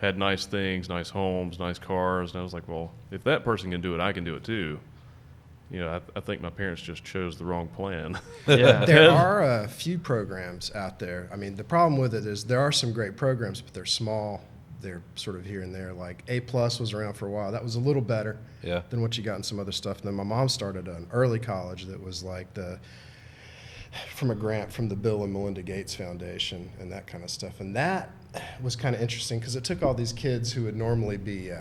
had nice things, nice homes, nice cars, and I was like, well, if that person can do it, I can do it too. I think my parents just chose the wrong plan. Yeah. There are a few programs out there. I mean, the problem with it is there are some great programs, but they're small. They're sort of here and there. Like A+ was around for a while. That was a little better than what you got in some other stuff. And then my mom started an early college that was like from a grant from the Bill and Melinda Gates Foundation and that kind of stuff. And that was kind of interesting because it took all these kids who would normally be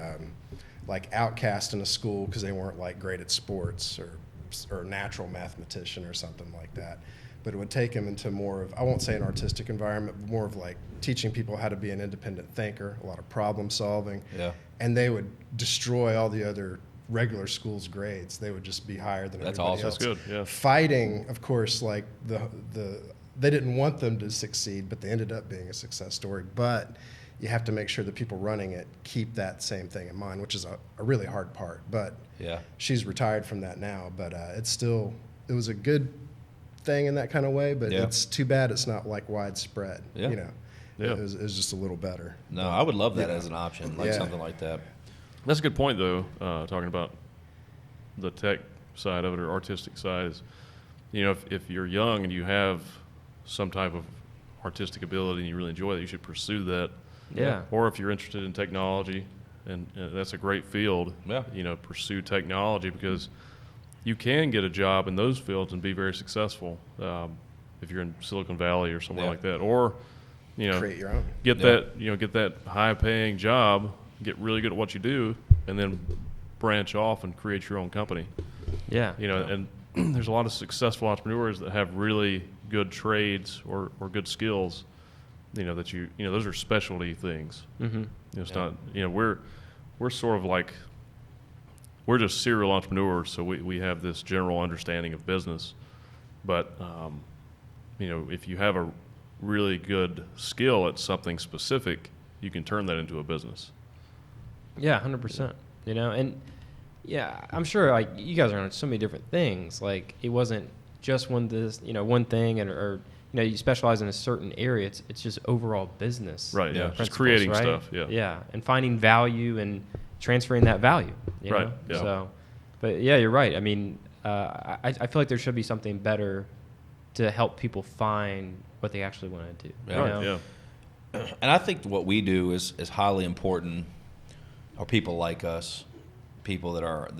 like outcast in a school because they weren't like great at sports or natural mathematician or something like that. But it would take them into more of, I won't say an artistic environment, but more of like teaching people how to be an independent thinker, a lot of problem solving. Yeah. And they would destroy all the other regular schools' grades. They would just be higher than That's everybody awesome. else. That's good, yeah. Fighting, of course, like they didn't want them to succeed, but they ended up being a success story. But you have to make sure the people running it keep that same thing in mind, which is a really hard part. But she's retired from that now. But it was a good thing in that kind of way, but it's too bad it's not like widespread. It was just a little better. No, I would love that as an option, like something like that. That's a good point, though, talking about the tech side of it or artistic side is, if you're young and you have some type of artistic ability and you really enjoy it, you should pursue that. Yeah. Or if you're interested in technology, and that's a great field, pursue technology because you can get a job in those fields and be very successful if you're in Silicon Valley or somewhere like that. Or, create your own. Get that high-paying job, get really good at what you do, and then branch off and create your own company. Yeah. And there's a lot of successful entrepreneurs that have really good trades or good skills. That those are specialty things. Mm-hmm. It's not. We're sort of like, we're just serial entrepreneurs, so we have this general understanding of business. But if you have a really good skill at something specific, you can turn that into a business. Yeah, 100%. And yeah, I'm sure like you guys are on so many different things. Like it wasn't just one thing, or you specialize in a certain area. It's just overall business. Right. Yeah. Just creating stuff. Yeah. Yeah, and finding value and transferring that value. Right. Know? Yeah. So, but yeah, you're right. I mean, I feel like there should be something better to help people find what they actually want to do. Right. Yeah. And I think what we do is highly important. Or people like us, people that are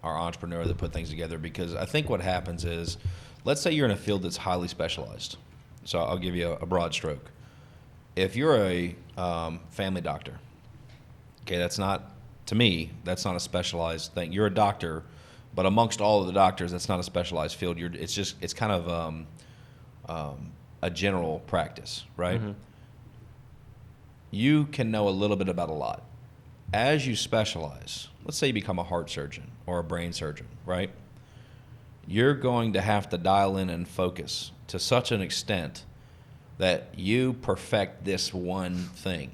entrepreneur that put things together. Because I think what happens is, let's say you're in a field that's highly specialized. So I'll give you a broad stroke. If you're a family doctor, okay, that's not a specialized thing. You're a doctor, but amongst all of the doctors, that's not a specialized field. It's kind of a general practice, right? Mm-hmm. You can know a little bit about a lot. As you specialize, let's say you become a heart surgeon or a brain surgeon, right? You're going to have to dial in and focus to such an extent that you perfect this one thing.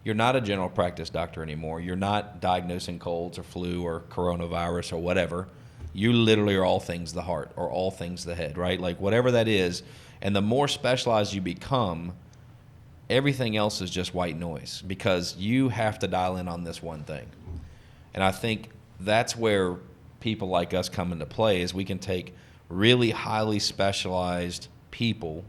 You're not a general practice doctor anymore. You're not diagnosing colds or flu or coronavirus or whatever. You literally are all things the heart or all things the head, right? Like whatever that is. And the more specialized you become, everything else is just white noise because you have to dial in on this one thing. And I think that's where people like us come into play is we can take really highly specialized people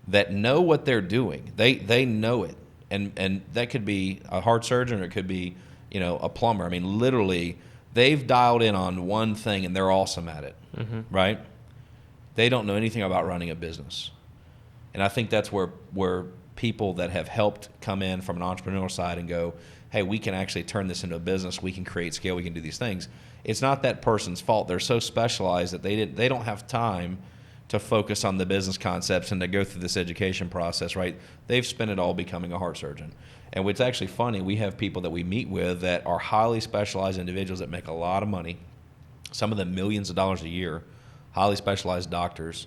that know what they're doing. They know it. And that could be a heart surgeon or it could be a plumber. I mean, literally, they've dialed in on one thing and they're awesome at it, right? They don't know anything about running a business. And I think that's where people that have helped come in from an entrepreneurial side and go, hey, we can actually turn this into a business. We can create scale. We can do these things. It's not that person's fault. They're so specialized that they don't have time to focus on the business concepts and to go through this education process, right? They've spent it all becoming a heart surgeon. And what's actually funny, we have people that we meet with that are highly specialized individuals that make a lot of money, some of them millions of dollars a year, highly specialized doctors,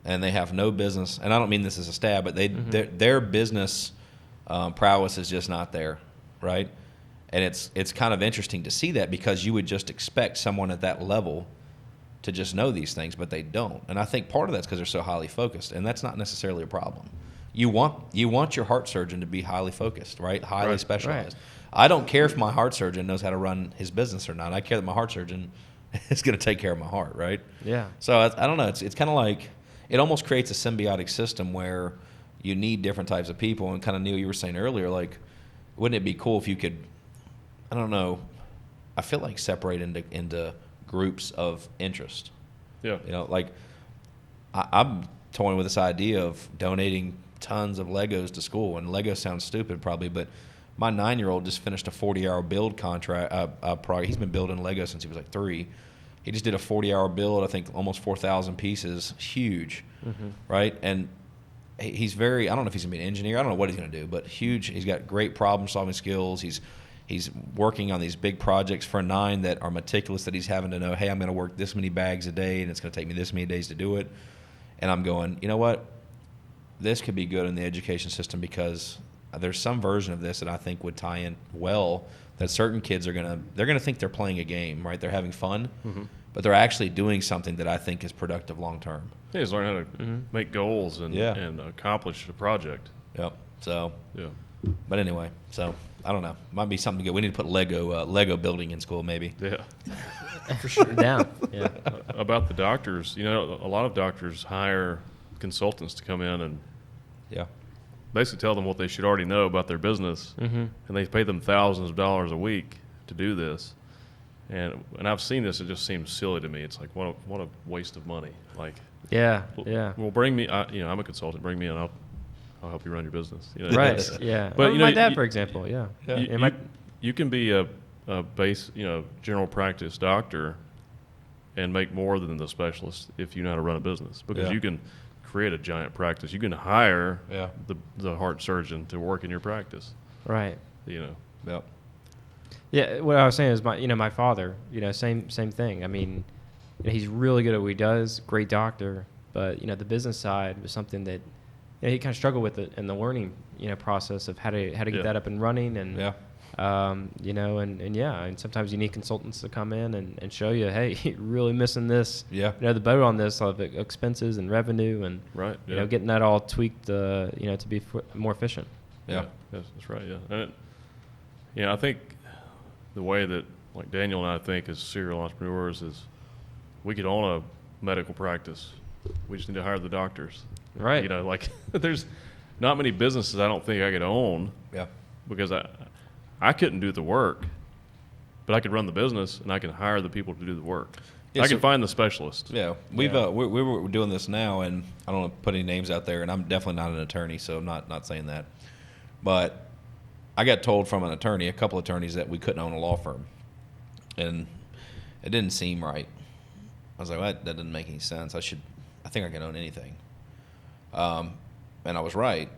and they have no business. And I don't mean this as a stab, but their business prowess is just not there, right? And it's kind of interesting to see that, because you would just expect someone at that level to just know these things, but they don't. And I think part of that's because they're so highly focused, and that's not necessarily a problem. You want your heart surgeon to be highly focused, right? Highly specialized. Right. I don't care if my heart surgeon knows how to run his business or not. I care that my heart surgeon is going to take care of my heart, right? Yeah. So I don't know. It's kind of like, it almost creates a symbiotic system where you need different types of people. And kind of, Neil, you were saying earlier, like, wouldn't it be cool if you could, I don't know, I feel like separate into groups of interest. Yeah. Like I'm toying with this idea of donating tons of Legos to school, and Lego sounds stupid probably, but my 9-year-old just finished a 40-hour build contract. He's been building Lego since he was like 3. He just did a 40-hour build, I think almost 4,000 pieces, huge, right? And he's I don't know if he's going to be an engineer. I don't know what he's going to do, but huge. He's got great problem-solving skills. He's working on these big projects for 9 that are meticulous, that he's having to know, hey, I'm going to work this many bags a day, and it's going to take me this many days to do it. And I'm going, you know what? This could be good in the education system, because there's some version of this that I think would tie in well, that certain kids they're going to think they're playing a game, right? They're having fun, but they're actually doing something that I think is productive long term. Yeah, he's learning how to make goals and accomplish a project. Yep. So, yeah. But anyway, so I don't know. Might be something good. We need to put Lego building in school, maybe. Yeah. For sure. Down. Yeah. About the doctors, a lot of doctors hire consultants to come in and basically tell them what they should already know about their business, and they pay them thousands of dollars a week to do this. And I've seen this. It just seems silly to me. It's like, what a waste of money. Like, well, bring me. I'm a consultant. Bring me in. I'll help you run your business. Right. Yeah. But my dad, for example. Yeah. You can be a base, general practice doctor and make more than the specialist if you know how to run a business, because you can create a giant practice. You can hire the heart surgeon to work in your practice. Right. Yep. Yeah. What I was saying is my father, same thing. I mean, he's really good at what he does, great doctor, but the business side was something that he kind of struggled with it in the learning process of how to get that up and running, and and sometimes you need consultants to come in and show you, hey, you're really missing this, the boat on this of expenses and revenue, and getting that all tweaked, to be more efficient. Yes, that's right. Yeah, and I think the way that, like, Daniel and I think as serial entrepreneurs is, we could own a medical practice. We just need to hire the doctors. Right. There's not many businesses I don't think I could own. Yeah. Because I couldn't do the work, but I could run the business, and I can hire the people to do the work. I can find the specialists. Yeah. We're doing this now, and I don't want to put any names out there, and I'm definitely not an attorney, so I'm not saying that. But I got told from a couple attorneys, that we couldn't own a law firm, and it didn't seem right. I was like, well, that didn't make any sense. I think I can own anything. And I was right.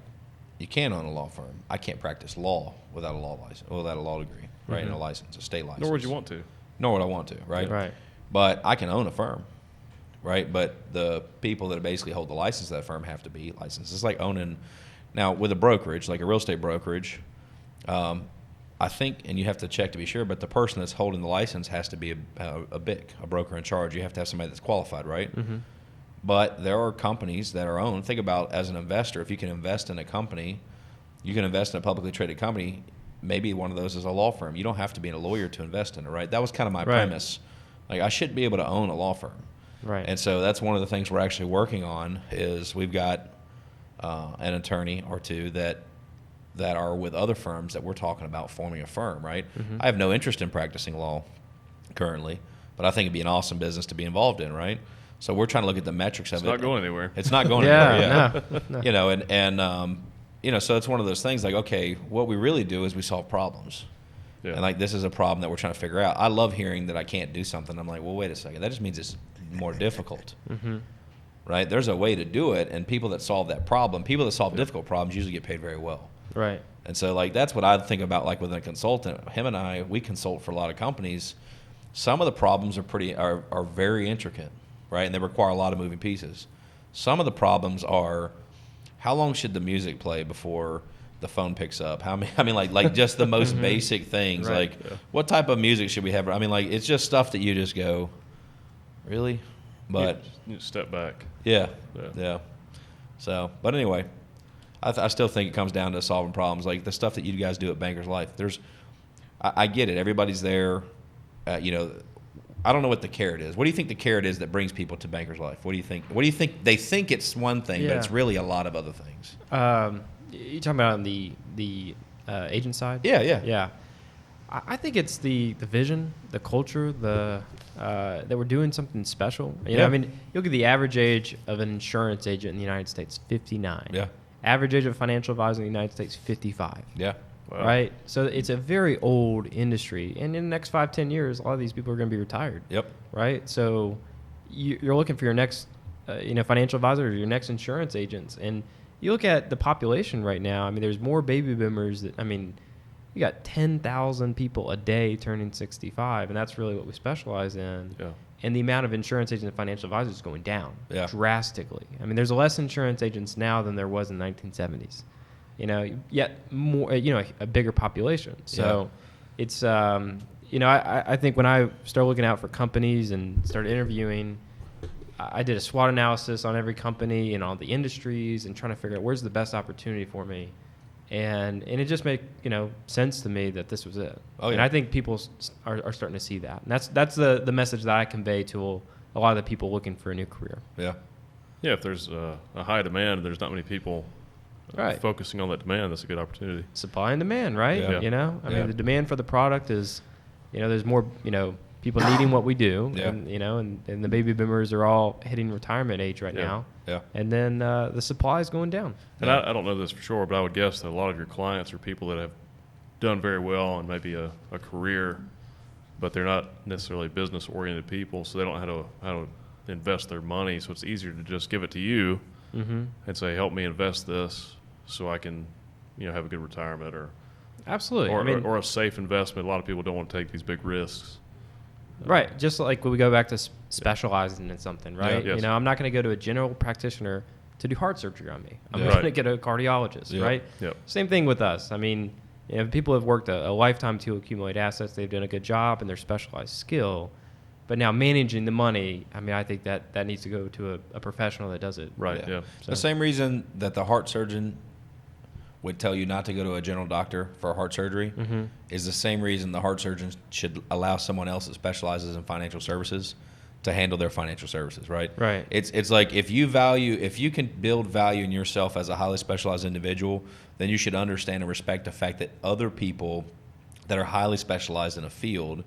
You can own a law firm. I can't practice law without a law license, without a law degree, right? And a license, a state license. Nor would you want to. Nor would I want to, right? Right. But I can own a firm, right? But the people that basically hold the license of that firm have to be licensed. It's like owning, now with a brokerage, like a real estate brokerage, I think, and you have to check to be sure, but the person that's holding the license has to be a BIC, a broker in charge. You have to have somebody that's qualified, right? But there are companies that are owned. Think about, as an investor, if you can invest in a company, you can invest in a publicly traded company. Maybe one of those is a law firm. You don't have to be a lawyer to invest in it, right? That was kind of my premise. Like, I should be able to own a law firm. Right. And so that's one of the things we're actually working on, is we've got an attorney or two that that are with other firms that we're talking about forming a firm, right? Mm-hmm. I have no interest in practicing law currently, but I think it'd be an awesome business to be involved in, right? So we're trying to look at the metrics of It's it. not going anywhere. It's not going anywhere. Yeah, Yeah. no. You know, and so it's one of those things like, okay, what we really do is we solve problems. Yeah. And like, this is a problem that we're trying to figure out. I love hearing that I can't do something. I'm like, well, wait a second. That just means it's more difficult, right? There's a way to do it. And people that solve that problem, people that solve difficult problems usually get paid very well. Right. And so like, that's what I think about, like with a consultant. Him and I, we consult for a lot of companies. Some of the problems are very intricate, right? And they require a lot of moving pieces. Some of the problems are, how long should the music play before the phone picks up? Like just the most basic things. Right. Like, what type of music should we have? I mean, like, it's just stuff that you just go, really? But You step back. yeah. Yeah. So, but anyway, I still think it comes down to solving problems. Like the stuff that you guys do at Banker's Life. I get it. Everybody's there. You know, I don't know what the carrot is. What do you think the carrot is that brings people to Banker's Life? What do you think? What do you think? They think it's one thing, but Yeah. it's really a lot of other things. You talking about on the agent side? Yeah. I think it's the vision, the culture, that we're doing something special. You know, Yeah. I mean, you look at the average age of an insurance agent in the United States, 59. Yeah. Average age of a financial advisor in the United States, 55. Yeah. Wow. Right? So it's a very old industry. And in the next 5-10 years, a lot of these people are going to be retired. Yep. Right? So you're looking for your next financial advisor or your next insurance agents. And you look at the population right now, I mean, there's more baby boomers you got 10,000 people a day turning 65, and that's really what we specialize in. Yeah. And the amount of insurance agents and financial advisors is going down drastically. I mean, there's less insurance agents now than there was in the 1970s. You know, yet more, a bigger population. So it's, I think when I started looking out for companies and started interviewing, I did a SWOT analysis on every company and all the industries and trying to figure out where's the best opportunity for me. And it just made sense to me that this was it. Oh, yeah. And I think people are starting to see that. And that's the message that I convey to a lot of the people looking for a new career. Yeah. Yeah, if there's a high demand and there's not many people Right. focusing on that demand, that's a good opportunity. Supply and demand, right? Yeah. I mean, the demand for the product is, there's more, people needing what we do. Yeah. And the baby boomers are all hitting retirement age right now. Yeah. And then the supply is going down. And I don't know this for sure, but I would guess that a lot of your clients are people that have done very well in maybe a career, but they're not necessarily business-oriented people, so they don't know how to invest their money. So it's easier to just give it to you and say, help me invest this so I can, have a good retirement Absolutely. or a safe investment. A lot of people don't want to take these big risks. Right. Just like when we go back to specializing in something, right? Yeah, yes. I'm not going to go to a general practitioner to do heart surgery on me. I'm Yeah. going to get a cardiologist, Yeah. right? Yep. Same thing with us. I mean, people have worked a lifetime to accumulate assets. They've done a good job in their specialized skill. But now managing the money, I mean, I think that needs to go to a professional that does it. Right, yeah. So- The same reason that the heart surgeon would tell you not to go to a general doctor for heart surgery is the same reason the heart surgeon should allow someone else that specializes in financial services to handle their financial services, right? Right. It's like if you can build value in yourself as a highly specialized individual, then you should understand and respect the fact that other people that are highly specialized in a field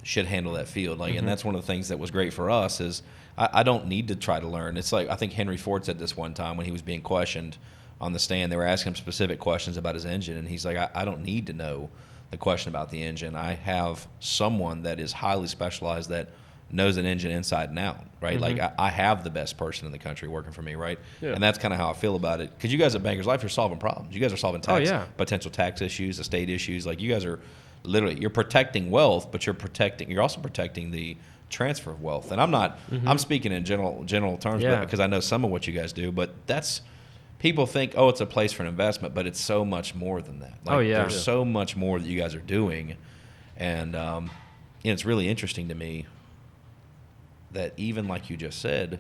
should handle that field. Like, and that's one of the things that was great for us is I don't need to try to learn. It's like, I think Henry Ford said this one time when he was being questioned on the stand. They were asking him specific questions about his engine, and he's like, I don't need to know the question about the engine. I have someone that is highly specialized that knows an engine inside and out, right? Like, I have the best person in the country working for me, right? Yeah. And that's kind of how I feel about it. Because you guys at Banker's Life, you're solving problems. You guys are solving tax, potential tax issues, estate issues. Like, you guys are literally, you're protecting wealth, but you're also protecting the transfer of wealth. And I'm speaking in general terms because I know some of what you guys do, but people think, oh, it's a place for an investment, but it's so much more than that. Like, there's so much more that you guys are doing. And it's really interesting to me that even like you just said,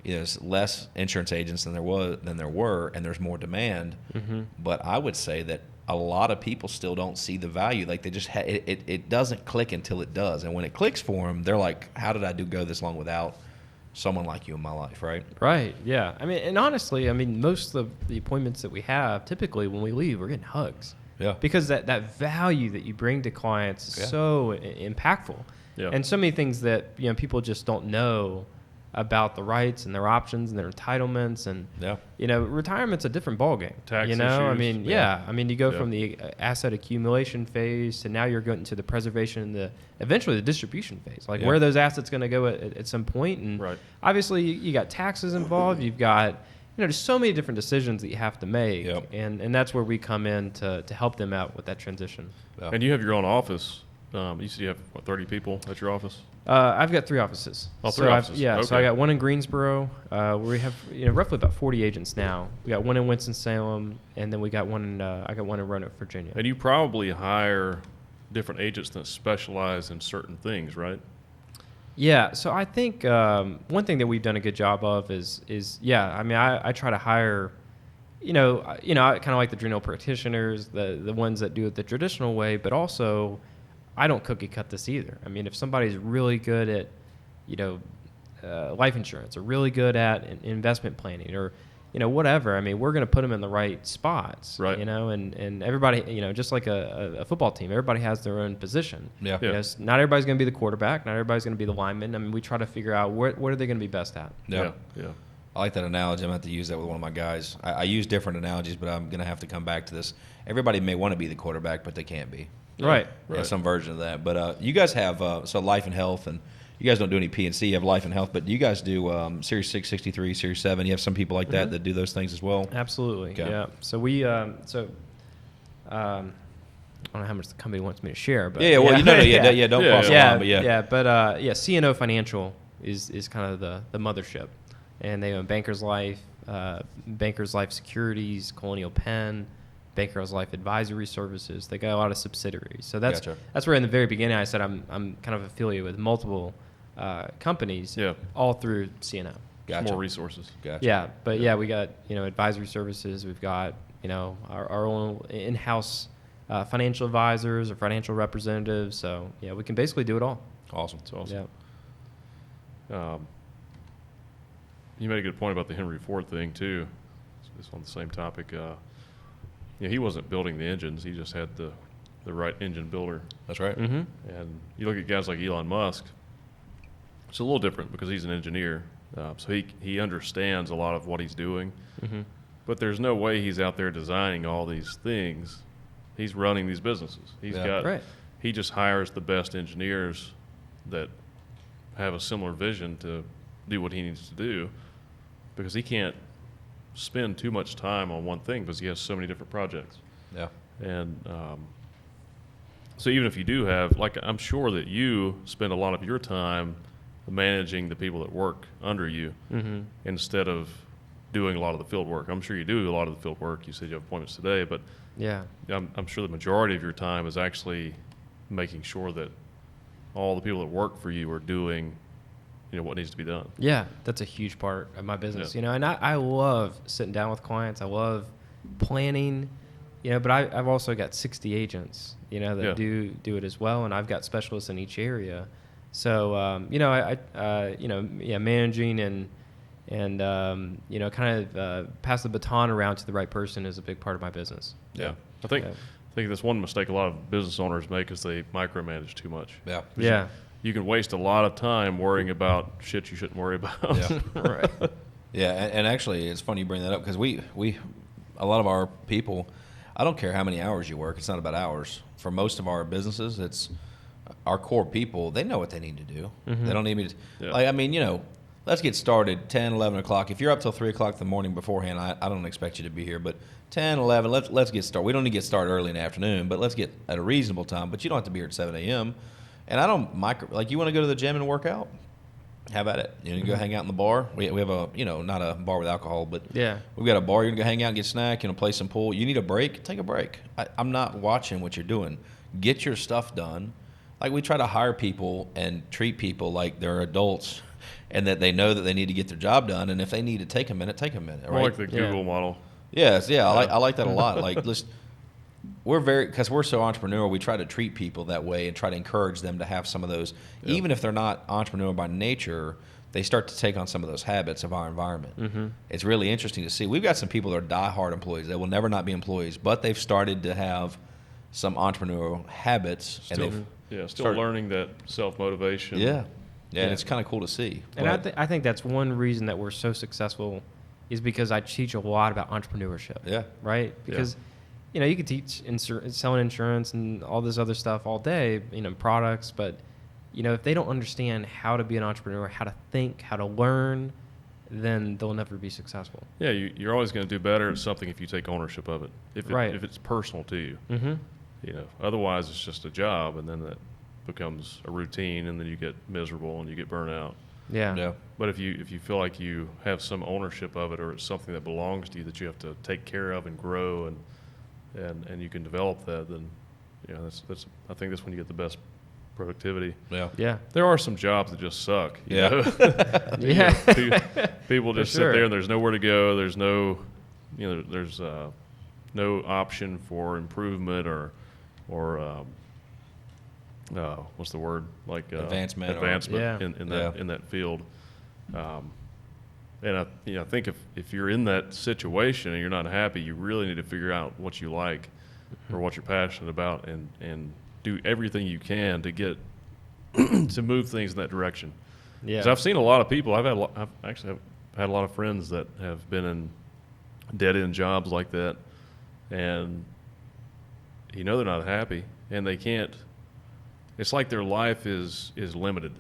is less insurance agents than there were, and there's more demand. But I would say that a lot of people still don't see the value. Like, they just it doesn't click until it does, and when it clicks for them, they're like, "How did I go this long without someone like you in my life, right? Right. Yeah. I mean, and honestly, I mean, most of the appointments that we have, typically when we leave, we're getting hugs. Yeah. Because that value that you bring to clients is so impactful. Yeah. And so many things that, people just don't know about the rights and their options and their entitlements. And, retirement's a different ballgame. Tax I issues. mean, I mean, you go from the asset accumulation phase to now you're going to the preservation and eventually the distribution phase. Like where are those assets going to go at some point? And obviously you got taxes involved. You've got, there's so many different decisions that you have to make. Yep. And that's where we come in to help them out with that transition. Yeah. And you have your own office. You said you have 30 people at your office? I've got 3 offices. Oh, 3 offices. Okay. So I got one in Greensboro, where we have roughly about 40 agents now. We got one in Winston-Salem, and then we got one in I got one in Roanoke, Virginia. And you probably hire different agents that specialize in certain things, right? Yeah. So I think one thing that we've done a good job of is I mean I try to hire, I kind of like the general practitioners, the ones that do it the traditional way, but also I don't cookie cut this either. I mean, if somebody's really good at, life insurance or really good at investment planning or, whatever, I mean, we're going to put them in the right spots, right. And everybody, just like a football team, everybody has their own position. Yeah. Not everybody's going to be the quarterback. Not everybody's going to be the lineman. I mean, we try to figure out what are they going to be best at. Yeah. Yeah. I like that analogy. I'm going to have to use that with one of my guys. I use different analogies, but I'm going to have to come back to this. Everybody may want to be the quarterback, but they can't be. Right. Yeah, some version of that. But you guys have so life and health, and you guys don't do any P&C. You have life and health, but do you guys do Series 6, 63, Series 7? You have some people like that do those things as well? Absolutely. Okay. Yeah. So we I don't know how much the company wants me to share, but Well, don't cross the line, but CNO Financial is kind of the mothership, and they own Bankers Life, Bankers Life Securities, Colonial Penn, Bankers Life Advisory Services. They got a lot of subsidiaries. So that's where in the very beginning I said I'm kind of affiliated with multiple companies, all through CNO. More resources. Gotcha. Yeah, but we got advisory services. We've got our own in-house financial advisors or financial representatives. So we can basically do it all. Awesome. It's awesome. Yeah. You made a good point about the Henry Ford thing too. It's on the same topic. He wasn't building the engines; he just had the right engine builder. That's right. Mm-hmm. And you look at guys like Elon Musk. It's a little different because he's an engineer, so he understands a lot of what he's doing. Mm-hmm. But there's no way he's out there designing all these things. He's running these businesses. He just hires the best engineers that have a similar vision to do what he needs to do, because he can't spend too much time on one thing because he has so many different projects. Yeah. And so even if you do have, like, I'm sure that you spend a lot of your time managing the people that work under you instead of doing a lot of the field work. I'm sure you do a lot of the field work. You said you have appointments today, but I'm sure the majority of your time is actually making sure that all the people that work for you are doing what needs to be done. Yeah, that's a huge part of my business. And I love sitting down with clients. I love planning, but I've also got 60 agents, that do it as well, and I've got specialists in each area. So, managing and kind of pass the baton around to the right person is a big part of my business. Yeah, I think that's one mistake a lot of business owners make is they micromanage too much. Yeah. Yeah. You can waste a lot of time worrying about shit you shouldn't worry about. Yeah. Right. Yeah, and actually, it's funny you bring that up because we a lot of our people, I don't care how many hours you work. It's not about hours. For most of our businesses, it's our core people. They know what they need to do. Mm-hmm. They don't need me to. Let's get started 10, 11 o'clock. If you're up till 3 o'clock in the morning beforehand, I don't expect you to be here. But 10, 11, let's get started. We don't need to get started early in the afternoon, but let's get at a reasonable time. But you don't have to be here at 7 a.m. And I don't you want to go to the gym and work out? How about it? You go hang out in the bar. We have a, not a bar with alcohol, but we've got a bar. You're going to go hang out and get a snack, play some pool. You need a break? Take a break. I'm not watching what you're doing. Get your stuff done. Like, we try to hire people and treat people like they're adults and that they know that they need to get their job done. And if they need to take a minute, take a minute. Right? I like the Google model. Yes, I like that a lot. Like, listen, because we're so entrepreneurial, we try to treat people that way and try to encourage them to have some of those. Yeah. Even if they're not entrepreneurial by nature, they start to take on some of those habits of our environment. Mm-hmm. It's really interesting to see. We've got some people that are die-hard employees. They will never not be employees, but they've started to have some entrepreneurial habits. Still learning that self-motivation. Yeah, and it's kind of cool to see. And I think that's one reason that we're so successful is because I teach a lot about entrepreneurship. Yeah. Right? Because, you could teach selling insurance and all this other stuff all day, products, but, if they don't understand how to be an entrepreneur, how to think, how to learn, then they'll never be successful. Yeah, you're always going to do better at something if you take ownership of it. If it's personal to you. Mm-hmm. Otherwise it's just a job, and then that becomes a routine, and then you get miserable and you get burnt out. Yeah. But if you feel like you have some ownership of it, or it's something that belongs to you that you have to take care of and grow, and you can develop that, then that's I think that's when you get the best productivity. Yeah. There are some jobs that just suck. Yeah. People just sit there and there's nowhere to go. There's no, there's no option for improvement or what's the word, like advancement in that field. And I think if you're in that situation and you're not happy, you really need to figure out what you like or what you're passionate about, and do everything you can to get to move things in that direction. Yeah. 'Cause I've seen a lot of people. I've actually had a lot of friends that have been in dead-end jobs like that, and they're not happy, and they can't. It's like their life is limited.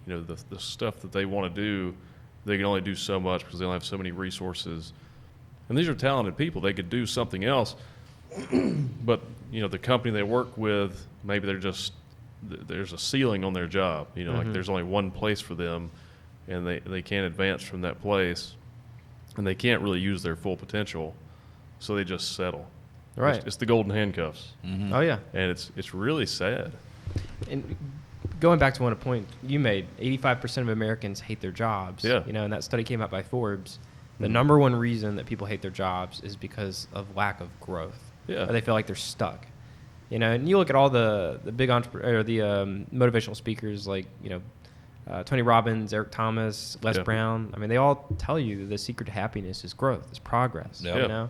The stuff that they want to do, they can only do so much because they only have so many resources. And these are talented people. They could do something else, but the company they work with, maybe there's a ceiling on their job. Like there's only one place for them, and they can't advance from that place, and they can't really use their full potential, so they just settle. Right. It's the golden handcuffs. Mm-hmm. Oh yeah. And it's really sad. And going back to one point you made, 85% of Americans hate their jobs. Yeah. And that study came out by Forbes. The number one reason that people hate their jobs is because of lack of growth. Yeah. Or they feel like they're stuck. And you look at all the big motivational speakers like, Tony Robbins, Eric Thomas, Les Brown. I mean, they all tell you the secret to happiness is growth, is progress. Yeah.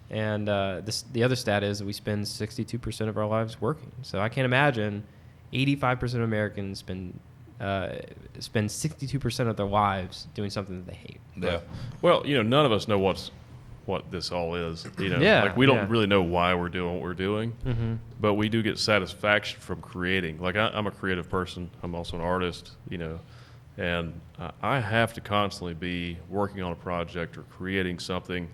And the other stat is that we spend 62% of our lives working. So I can't imagine 85% of Americans spend 62% of their lives doing something that they hate. Yeah. Well, none of us know what this all is. Yeah, like we don't really know why we're doing what we're doing, but we do get satisfaction from creating. Like I'm a creative person. I'm also an artist, and I have to constantly be working on a project or creating something,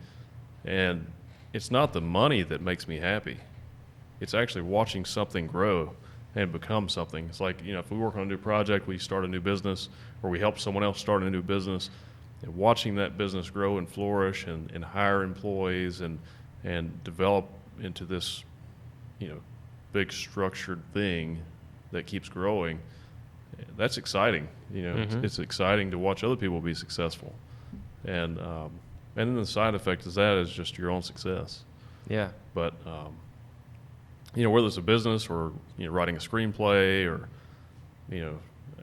and it's not the money that makes me happy. It's actually watching something grow and become something. It's like, if we work on a new project, we start a new business, or we help someone else start a new business, and watching that business grow and flourish and hire employees and develop into this, big structured thing that keeps growing, that's exciting. It's exciting to watch other people be successful. And then the side effect of that is just your own success. Yeah. But, whether it's a business or, writing a screenplay or,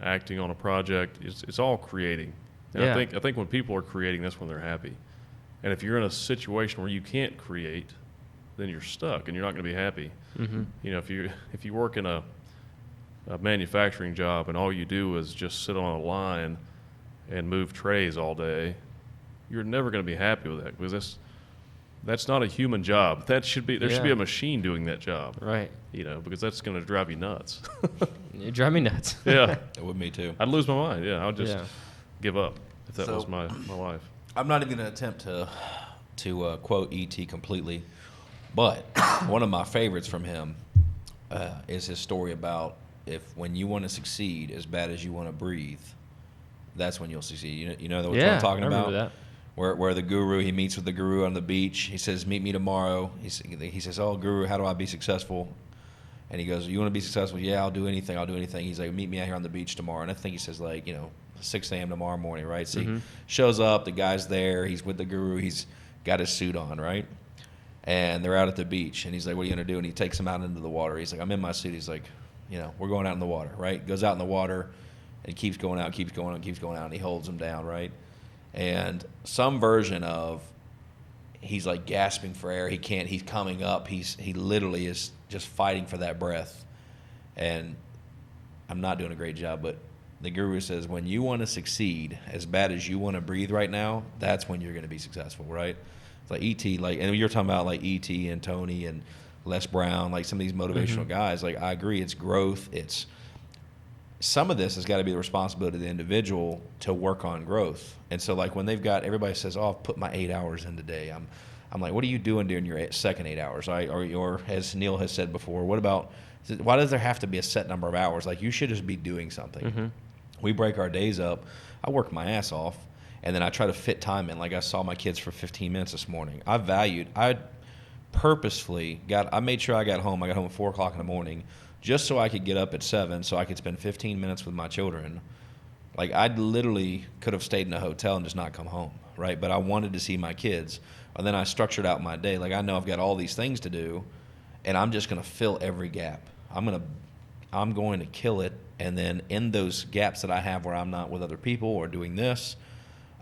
acting on a project, it's all creating. And Yeah. I think when people are creating, that's when they're happy. And if you're in a situation where you can't create, then you're stuck and you're not going to be happy. Mm-hmm. If you work in a manufacturing job and all you do is just sit on a line and move trays all day, you're never going to be happy with that, because that's not a human job. There should be a machine doing that job. Right. Because that's going to drive you nuts. You drive me nuts. Yeah. It would me too. I'd lose my mind. Yeah. I would just give up if that So- was my life. I'm not even going to attempt to quote E.T. completely, but one of my favorites from him is his story about when you want to succeed as bad as you want to breathe, that's when you'll succeed. You know what I'm talking I about? remember that. Where the guru, he meets with the guru on the beach. He says, "Meet me tomorrow." He says, "Oh, guru, how do I be successful?" And he goes, "You want to be successful? Yeah, I'll do anything. He's like, "Meet me out here on the beach tomorrow." And I think he says 6 a.m. tomorrow morning, right? So he shows up, the guy's there, he's with the guru, he's got his suit on, right? And they're out at the beach, and he's like, "What are you going to do?" And he takes him out into the water. He's like, "I'm in my suit." He's like, "We're going out in the water," right? Goes out in the water, and keeps going out, keeps going out, keeps going out, and he holds him down, right? And some version of he's like gasping for air. He can't. He's coming up. He literally is just fighting for that breath. And I'm not doing a great job, but the guru says when you want to succeed as bad as you want to breathe right now, that's when you're going to be successful, right? It's like E.T. Like, and you're talking about like E.T. and Tony and Les Brown, like some of these motivational guys. Like, I agree, it's growth. It's some of this has got to be the responsibility of the individual to work on growth. And so, like, when they've got everybody says, "Oh, I've put my 8 hours in today," I'm like, what are you doing during your second 8 hours? Right? Or as Neil has said before, what about why does there have to be a set number of hours? Like, you should just be doing something. We break our days up. I work my ass off, and then I try to fit time in. Like, I saw my kids for 15 minutes this morning. I purposefully I made sure I got home at 4 o'clock in the morning just so I could get up at 7 so I could spend 15 minutes with my children. Like, I literally could have stayed in a hotel and just not come home, right? But I wanted to see my kids. And then I structured out my day. Like, I know I've got all these things to do, and I'm just going to fill every gap. I'm going to kill it. And then in those gaps that I have where I'm not with other people or doing this,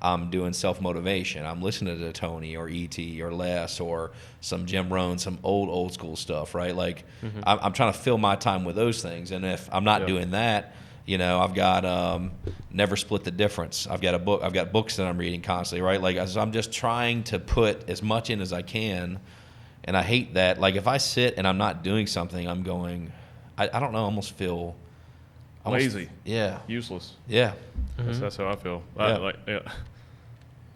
I'm doing self-motivation. I'm listening to Tony or E.T. or Les or some Jim Rohn, some old school stuff, right? Like, I'm trying to fill my time with those things. And if I'm not doing that, you know, I've got Never Split the Difference. I've got a book. I've got books that I'm reading constantly, right? Like, so I'm just trying to put as much in as I can. And I hate that. Like, if I sit and I'm not doing something, I'm going, I don't know, I almost feel lazy. Yeah. Useless. Yeah. That's how I feel. Yeah.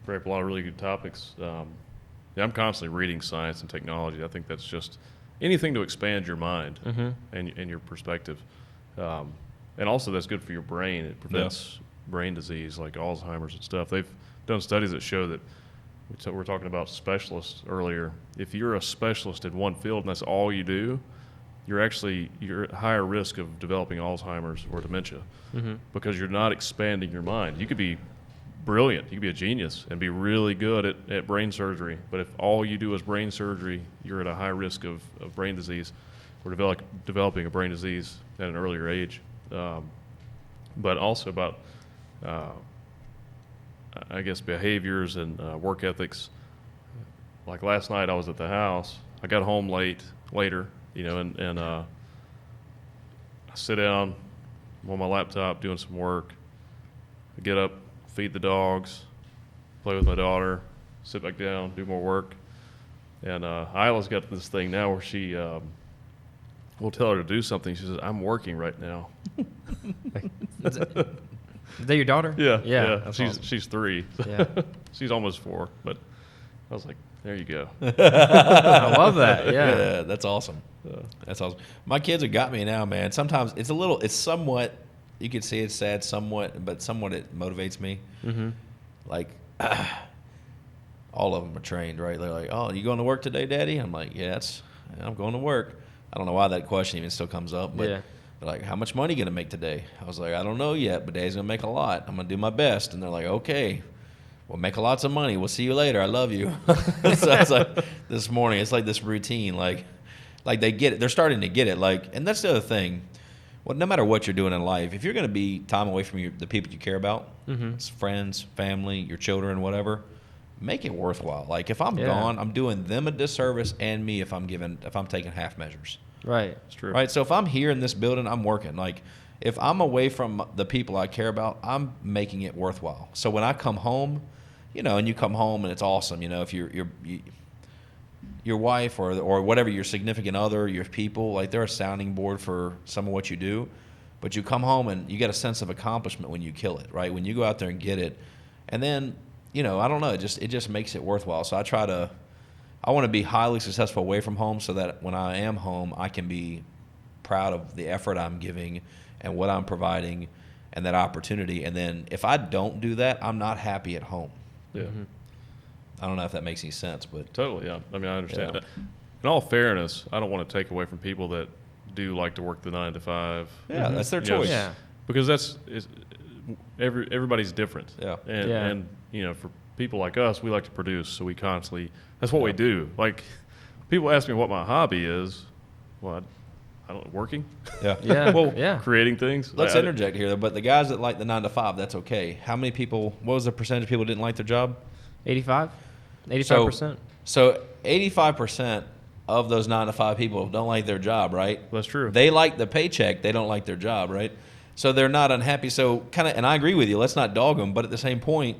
Bring up a lot of really good topics. I'm constantly reading science and technology. I think that's just anything to expand your mind and your perspective. And also that's good for your brain. It prevents brain disease like Alzheimer's and stuff. They've done studies that show that, so we're talking about specialists earlier. If you're a specialist in one field and that's all you do, you're at higher risk of developing Alzheimer's or dementia because you're not expanding your mind. You could be brilliant, you could be a genius and be really good at brain surgery, but if all you do is brain surgery, you're at a high risk of brain disease or developing a brain disease at an earlier age. But also about, I guess, behaviors and work ethics. Like last night I was at the house. I got home later, you know, and I sit down, I'm on my laptop doing some work. I get up, feed the dogs, play with my daughter, sit back down, do more work. And Isla's got this thing now where she, we'll tell her to do something. She says, "I'm working right now." Is that your daughter? Yeah. Awesome. She's 3. Yeah. She's almost 4, but I was like, there you go. I love that. Yeah. That's awesome. That's awesome. My kids have got me now, man. Sometimes it's somewhat, you could say it's sad somewhat, but somewhat it motivates me. Like, all of them are trained, right? They're like, "Oh, you going to work today, Daddy?" I'm like, "Yes, I'm going to work." I don't know why that question even still comes up, but they're like, "How much money you going to make today?" I was like, "I don't know yet, but Daddy's going to make a lot. I'm going to do my best." And they're like, "Okay, we'll make lots of money. We'll see you later. I love you." So it's like this morning, it's like this routine, like they get it. They're starting to get it. Like, and that's the other thing. Well, no matter what you're doing in life, if you're going to be time away from the people you care about, it's friends, family, your children, whatever, make it worthwhile. Like, if I'm gone, I'm doing them a disservice and me if I'm taking half measures. Right. It's true. Right. So if I'm here in this building, I'm working. Like, if I'm away from the people I care about, I'm making it worthwhile. So when I come home, you know, and you come home and it's awesome, you know, if your wife or whatever, your significant other, your people, like, they're a sounding board for some of what you do. But you come home and you get a sense of accomplishment when you kill it, right? When you go out there and get it. And then, you know, I don't know, it just makes it worthwhile. So I want to be highly successful away from home so that when I am home, I can be proud of the effort I'm giving and what I'm providing and that opportunity. And then if I don't do that, I'm not happy at home. Yeah. I don't know if that makes any sense, but Totally, yeah. I mean, I understand Yeah. that. In all fairness, I don't want to take away from people that do like to work the 9 to 5. yeah, that's their You know, choice. Yeah. Because everybody's different. Yeah. And you know, for people like us, we like to produce, so we constantly, that's what we do. Like, people ask me what my hobby is. Well, working, Yeah. Well, Yeah. creating things. let's I- interject here, though. But the guys that like the 9 to 5, that's okay. How many people? What was the percentage of people that didn't like their job? 85%. So 85% of those 9 to 5 people don't like their job, right? That's true. They like the paycheck. They don't like their job, right? So they're not unhappy. So kind of, and I agree with you. Let's not dog them. But at the same point,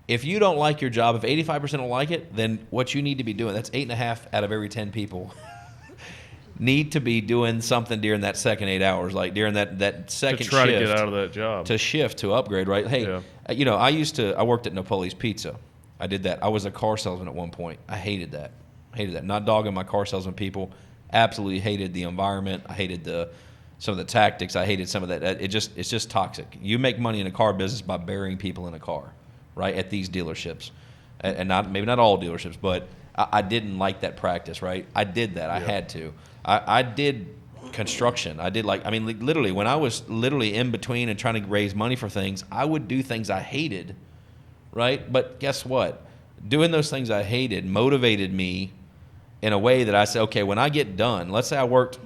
if you don't like your job, if 85% don't like it, then what you need to be doing, that's 8.5 out of every 10 people need to be doing something during that second 8 hours, like during that second to try shift. to get out of that job. To shift, to upgrade, right? Hey, Yeah. I worked at Napoli's Pizza. I did that. I was a car salesman at one point. I hated that. Not dogging my car salesman people. Absolutely hated the environment. I hated some of the tactics. I hated some of that. It's just toxic. You make money in a car business by burying people in a car, right? At these dealerships, and maybe not all dealerships, but I didn't like that practice, right? I did that. I had to. I did construction. I did literally when I was literally in between and trying to raise money for things, I would do things I hated, right? But guess what? Doing those things I hated motivated me in a way that I said, okay, when I get done, let's say I worked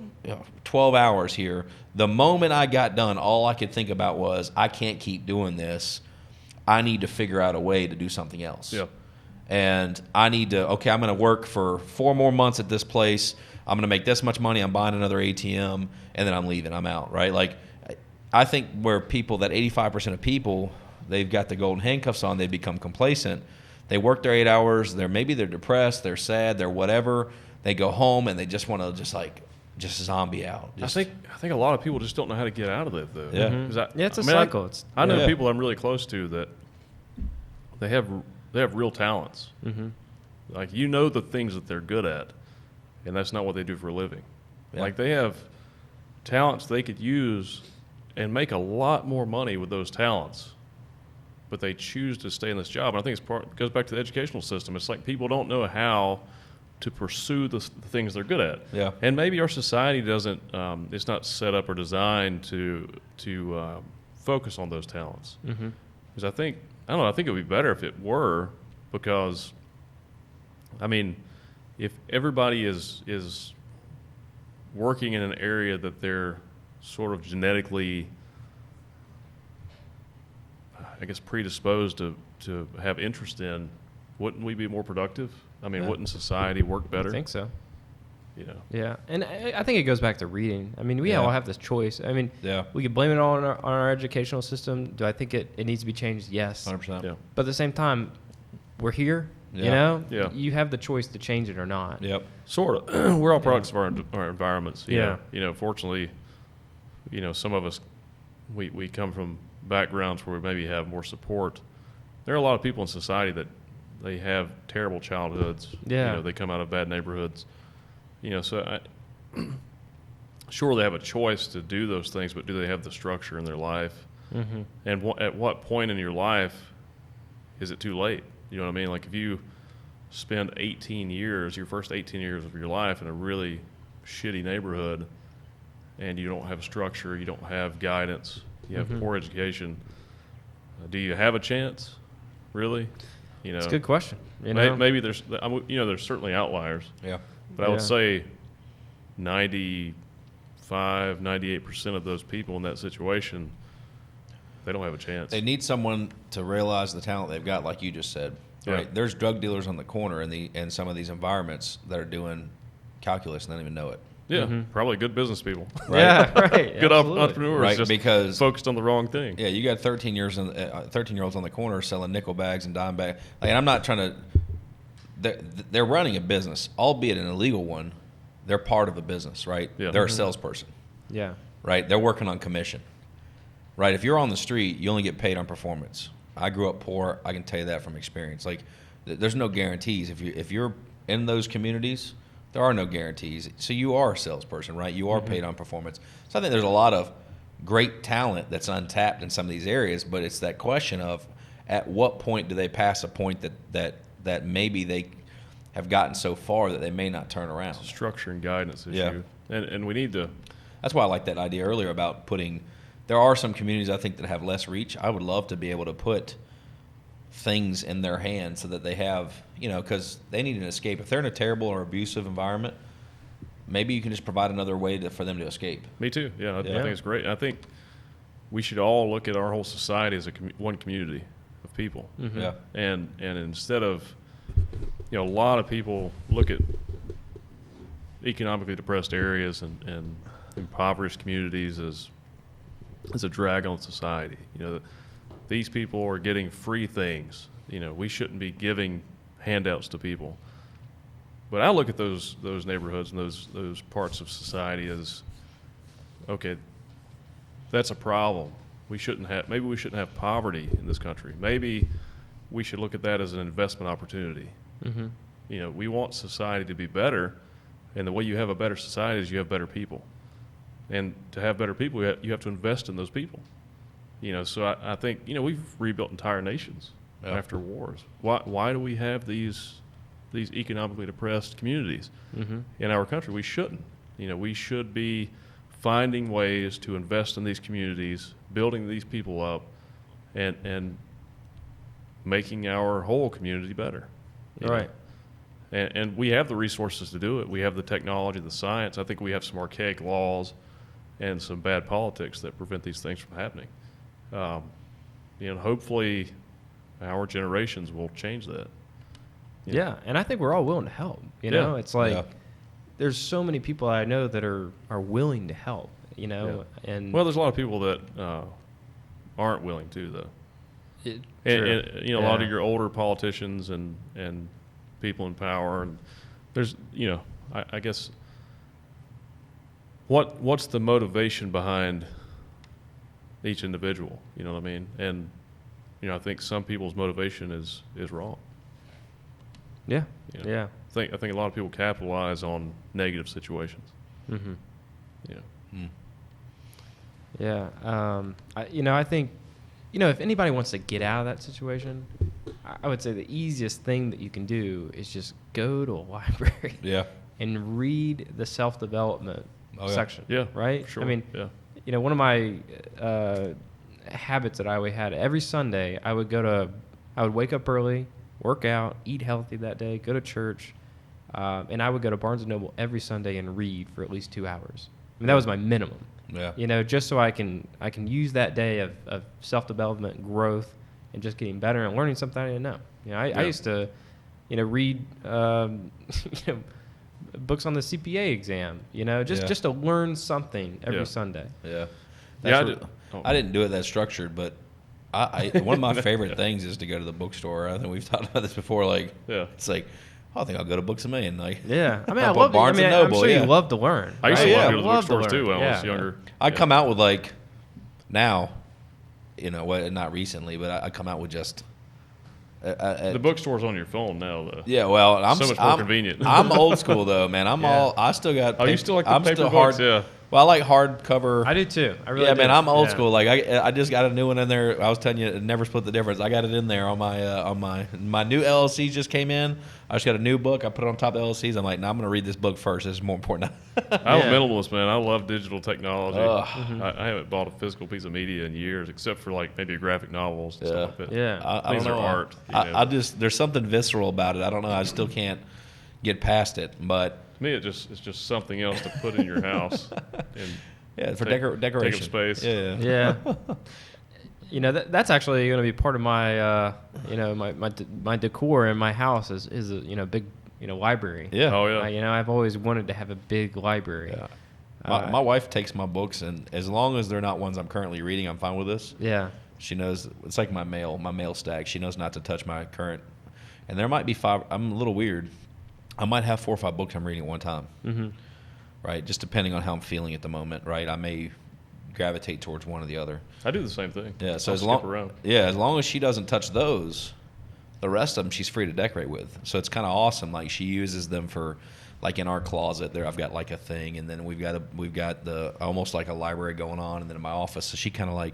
12 hours here. The moment I got done, all I could think about was, I can't keep doing this. I need to figure out a way to do something else. Yeah. And I need to, I'm going to work for 4 more months at this place. I'm going to make this much money. I'm buying another ATM, and then I'm leaving. I'm out, right? Like, I think where people, that 85% of people, they've got the golden handcuffs on, they become complacent. They work their 8 hours. Maybe they're depressed. They're sad. They're whatever. They go home and they just want to just zombie out. I think a lot of people just don't know how to get out of it, though. Yeah. Mm-hmm. 'Cause It's a I mean, cycle. I know Yeah. people I'm really close to that they have real talents. Mm-hmm. Like, the things that they're good at, and that's not what they do for a living. Yeah. Like, they have talents they could use and make a lot more money with those talents, but they choose to stay in this job. And I think it goes back to the educational system. It's like people don't know how to pursue the things they're good at. Yeah. And maybe our society doesn't. It's not set up or designed to focus on those talents. Mm-hmm. Because I think it would be better if it were, because, I mean, if everybody is working in an area that they're sort of genetically, I guess, predisposed to have interest in, wouldn't we be more productive? I mean, Yeah. wouldn't society work better? I think so. Yeah. And I think it goes back to reading. I mean, we Yeah. all have this choice. I mean, Yeah. we could blame it all on our educational system. Do I think it needs to be changed? Yes. 100%. Yeah. But at the same time, we're here. Yeah. You know, Yeah. You have the choice to change it or not. Yep. Sort of. We're all products of our environments. Yeah. Fortunately, some of us, we come from backgrounds where we maybe have more support. There are a lot of people in society that they have terrible childhoods. Yeah. They come out of bad neighborhoods. So sure, they have a choice to do those things, but do they have the structure in their life? Mm-hmm. And at what point in your life is it too late? You know what I mean? Like, if you spend 18 years, your first 18 years of your life in a really shitty neighborhood, and you don't have structure, you don't have guidance, you have Mhm. poor education, do you have a chance? Really? It's a good question. Maybe there's certainly outliers, Yeah. but I would Yeah. say 98% of those people in that situation, they don't have a chance. They need someone to realize the talent they've got, like you just said. Yeah. Right? There's drug dealers on the corner in some of these environments that are doing calculus and they don't even know it. Yeah, Mhm. probably good business people. Right? Yeah, right. Good absolutely. entrepreneurs, Right, just because- focused on the wrong thing. Yeah, you got 13-year-olds on the corner selling nickel bags and dime bags. Like, and I'm not trying to. They're running a business, albeit an illegal one. They're part of a business, right? Yeah. They're a Mhm. salesperson, Yeah. right? They're working on commission, right? If you're on the street, you only get paid on performance. I grew up poor. I can tell you that from experience. Like, there's no guarantees. If you're in those communities, there are no guarantees. So you are a salesperson, right? You are paid on performance. So I think there's a lot of great talent that's untapped in some of these areas, but it's that question of, at what point do they pass a point that maybe they have gotten so far that they may not turn around? It's a structure and guidance issue. Yeah. And we need to. That's why I like that idea earlier about there are some communities I think that have less reach. I would love to be able to put things in their hands so that they have, because they need an escape. If they're in a terrible or abusive environment, maybe you can just provide another way for them to escape. Me too. Yeah, I Yeah. think it's great. I think we should all look at our whole society as one community of people. Mm-hmm. Yeah. And instead of, a lot of people look at economically depressed areas and impoverished communities as a drag on society. These people are getting free things. We shouldn't be giving handouts to people. But I look at those neighborhoods and those parts of society as, okay, that's a problem. Maybe we shouldn't have poverty in this country. Maybe we should look at that as an investment opportunity. Mm-hmm. We want society to be better, and the way you have a better society is you have better people. And to have better people, you have to invest in those people. So I think, we've rebuilt entire nations after wars. Why do we have these economically depressed communities in our country? We shouldn't. We should be finding ways to invest in these communities, building these people up, and making our whole community better. Right. And we have the resources to do it. We have the technology, the science. I think we have some archaic laws and some bad politics that prevent these things from happening. Hopefully our generations will change that. Yeah, and I think we're all willing to help. It's like Yeah. there's so many people I know that are willing to help. And Well, there's a lot of people that aren't willing to, though. True. And a lot of your older politicians and people in power, and there's I guess what's the motivation behind each individual? You know what I mean? And I think some people's motivation is wrong. Yeah. You know? Yeah. I think a lot of people capitalize on negative situations. Mm-hmm. Mm. Yeah. I think, if anybody wants to get out of that situation, I would say the easiest thing that you can do is just go to a library Yeah. and read the self-development section. Yeah, Right? sure. I mean, yeah. one of my habits that I always had, every Sunday, I would wake up early, work out, eat healthy that day, go to church, and I would go to Barnes & Noble every Sunday and read for at least 2 hours. I mean, that was my minimum. Yeah. Just so I can use that day of self-development, growth, and just getting better and learning something I didn't know. I used to, read, books on the CPA exam. Just to learn something every Sunday. Yeah. I didn't do it that structured, but one of my favorite things is to go to the bookstore. I think we've talked about this before. Like, it's like, I think I'll go to Books a Million. Like, yeah. I mean, I I'll put love Barnes and Noble. I'm sure yeah. you love to learn. I used to right? love to go to the bookstores too when I was younger. I come out with like, now, not recently, but I come out with just. The bookstore's on your phone now, though. Yeah, well, I'm so much more convenient. I'm old school though, man. I still got. Oh, you still like the I'm paper still books? hard. Yeah. Well, I like hardcover. I do too. I really do. man, I'm old Yeah. school. Like I just got a new one in there. I was telling you, it never split the difference. I got it in there on my new LLC just came in. I just got a new book. I put it on top of LLCs. I'm like, no, I'm going to read this book first. This is more important. I'm a minimalist, man. I love digital technology. Ugh. I haven't bought a physical piece of media in years, except for like maybe graphic novels and stuff like that. Yeah. I Things don't know. are art. I just there's something visceral about it. I don't know. I still can't get past it. But To me, it's just something else to put in your house. And for take decoration, up space. Yeah. That's actually going to be part of my, my decor in my house is a big, library. Yeah. Oh yeah. I've always wanted to have a big library. Yeah. My wife takes my books, and as long as they're not ones I'm currently reading, I'm fine with this. Yeah. She knows it's like my mail stack. She knows not to touch my current. And there might be 5. I'm a little weird. I might have 4 or 5 books I'm reading at one time. Mm-hmm. Right, just depending on how I'm feeling at the moment. Right, I may gravitate towards one or the other. I do the same thing. Yeah, so I'll as skip around. long as she doesn't touch those, the rest of them she's free to decorate with. So it's kind of awesome. Like she uses them for, like in our closet there, I've got like a thing, and then we've got the almost like a library going on, and then in my office. So she kind of like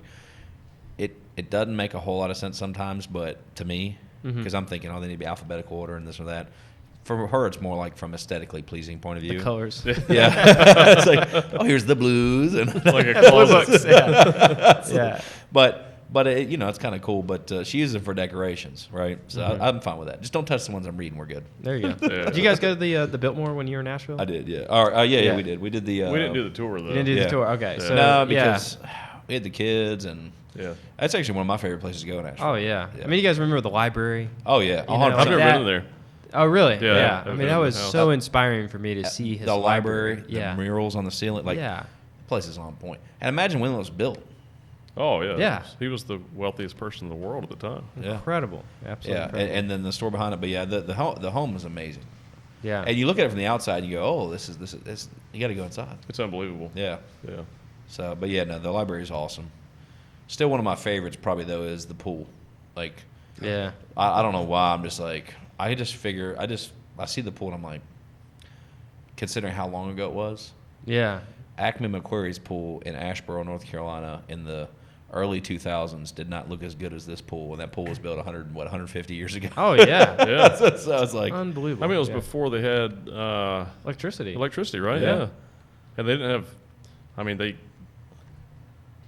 it doesn't make a whole lot of sense sometimes, but to me, because I'm thinking, they need to be alphabetical order and this or that. For her, it's more like from aesthetically pleasing point of view. The colors. Yeah, it's like, here's the blues and Like a closet. Books, yeah. Yeah. But But it's kind of cool. But she uses it for decorations, right? So I'm fine with that. Just don't touch the ones I'm reading. We're good. There you go. Yeah. Did you guys go to the Biltmore when you were in Nashville? I did, yeah. Yeah, we did. We did the. We didn't do the tour though. You didn't do the tour. Okay, so no, because we had the kids, and that's actually one of my favorite places to go in Nashville. Oh yeah. I mean, you guys remember the library? Oh yeah, You know, I've never that- been there. Oh really? Yeah. I mean, that was so inspiring for me to see his the library, Yeah. the murals on the ceiling, like Yeah. the place is on point. And imagine when it was built. Oh yeah. Yeah. He was the wealthiest person in the world at the time. Yeah. Incredible. Absolutely. Yeah, Incredible. and then the store behind it, but yeah, the home is amazing. Yeah. And you look at it from the outside, and you go, "Oh, this is you got to go inside." It's unbelievable. Yeah. Yeah. So, but yeah, no, the library is awesome. Still, one of my favorites probably though is the pool. Like, Yeah. I don't know why I'm just like I see the pool and I'm like, considering how long ago it was, Yeah. Acme McQuarrie's pool in Asheboro, North Carolina, in the early 2000s did not look as good as this pool, and that pool was built 150 years ago. Oh yeah. Yeah. So I was like, Unbelievable. I mean, it was Yeah. before they had electricity. electricity, right? Yeah. And they didn't have. I mean, they.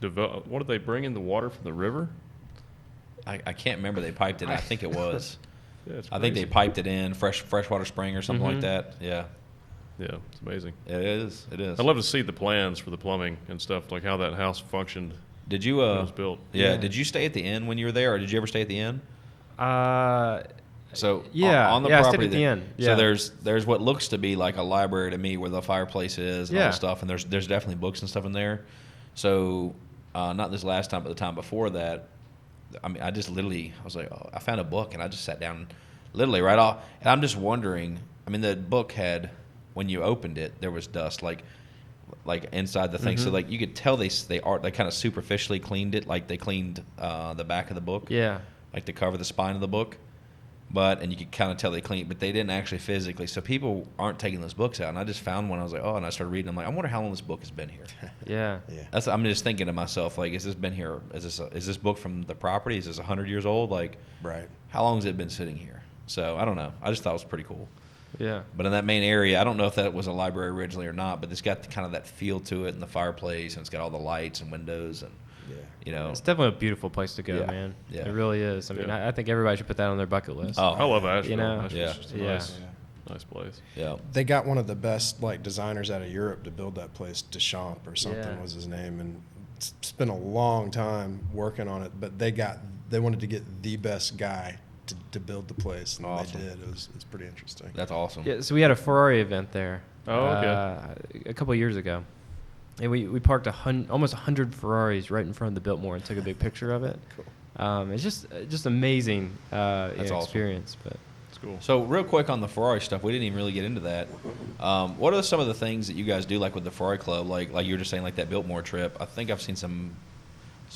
What did they bring in the water from the river? I can't remember. They piped it. I think it was. Yeah, it's I think they crazy. piped it in freshwater spring or something like Mhm. that. Yeah, Yeah, it's amazing. it is. It is. I'd love to see the plans for the plumbing and stuff, like how that house functioned Did you? when it was built. Yeah. Yeah. Did you stay at the inn when you were there, or did you ever stay at the inn? So Yeah. on the Yeah, I stayed property at the there- inn. So Yeah. there's what looks to be like a library to me, where the fireplace is and all Yeah. the stuff, and there's definitely books and stuff in there. So not this last time, but the time before that, I mean, I just literally I was like, oh, I found a book and I just sat down, literally right off, and I'm just wondering. I mean, the book had, when you opened it, there was dust like inside the thing. So like you could tell they kind of superficially cleaned it, like they cleaned the back of the book. Yeah. Like to cover the spine of the book. And you could kind of tell they cleaned, but they didn't actually physically. So people aren't taking those books out. And I just found one. I was like, oh, and I started reading. I'm like, I wonder how long this book has been here. Yeah. I'm just thinking to myself, like, has this been here? Is this book from the property? Is this 100 years old? Like, Right. how long has it been sitting here? So I don't know. I just thought it was pretty cool. Yeah. But in that main area, I don't know if that was a library originally or not, but it's got kind of that feel to it, and the fireplace, and it's got all the lights and windows, and It's definitely a beautiful place to go, Yeah. man. Yeah. It really is. I mean, Yeah. I think everybody should put that on their bucket list. Oh, I love Asheville. You know, Asheville's yeah. just a Yeah. nice place. yeah. They got one of the best like designers out of Europe to build that place. Deschamps or something Yeah. was his name, and it's spent a long time working on it. But they wanted to get the best guy to build the place, and Awesome. they did. It's pretty interesting. That's awesome. Yeah, so we had a Ferrari event there. Oh, okay. A couple of years ago, and we parked almost 100 Ferraris right in front of the Biltmore and took a big picture of it. Cool. It's just amazing awesome. experience. But It's cool. So real quick on the Ferrari stuff, we didn't even really get into that. What are some of the things that you guys do, like with the Ferrari Club, like you were just saying, like that Biltmore trip? I think I've seen some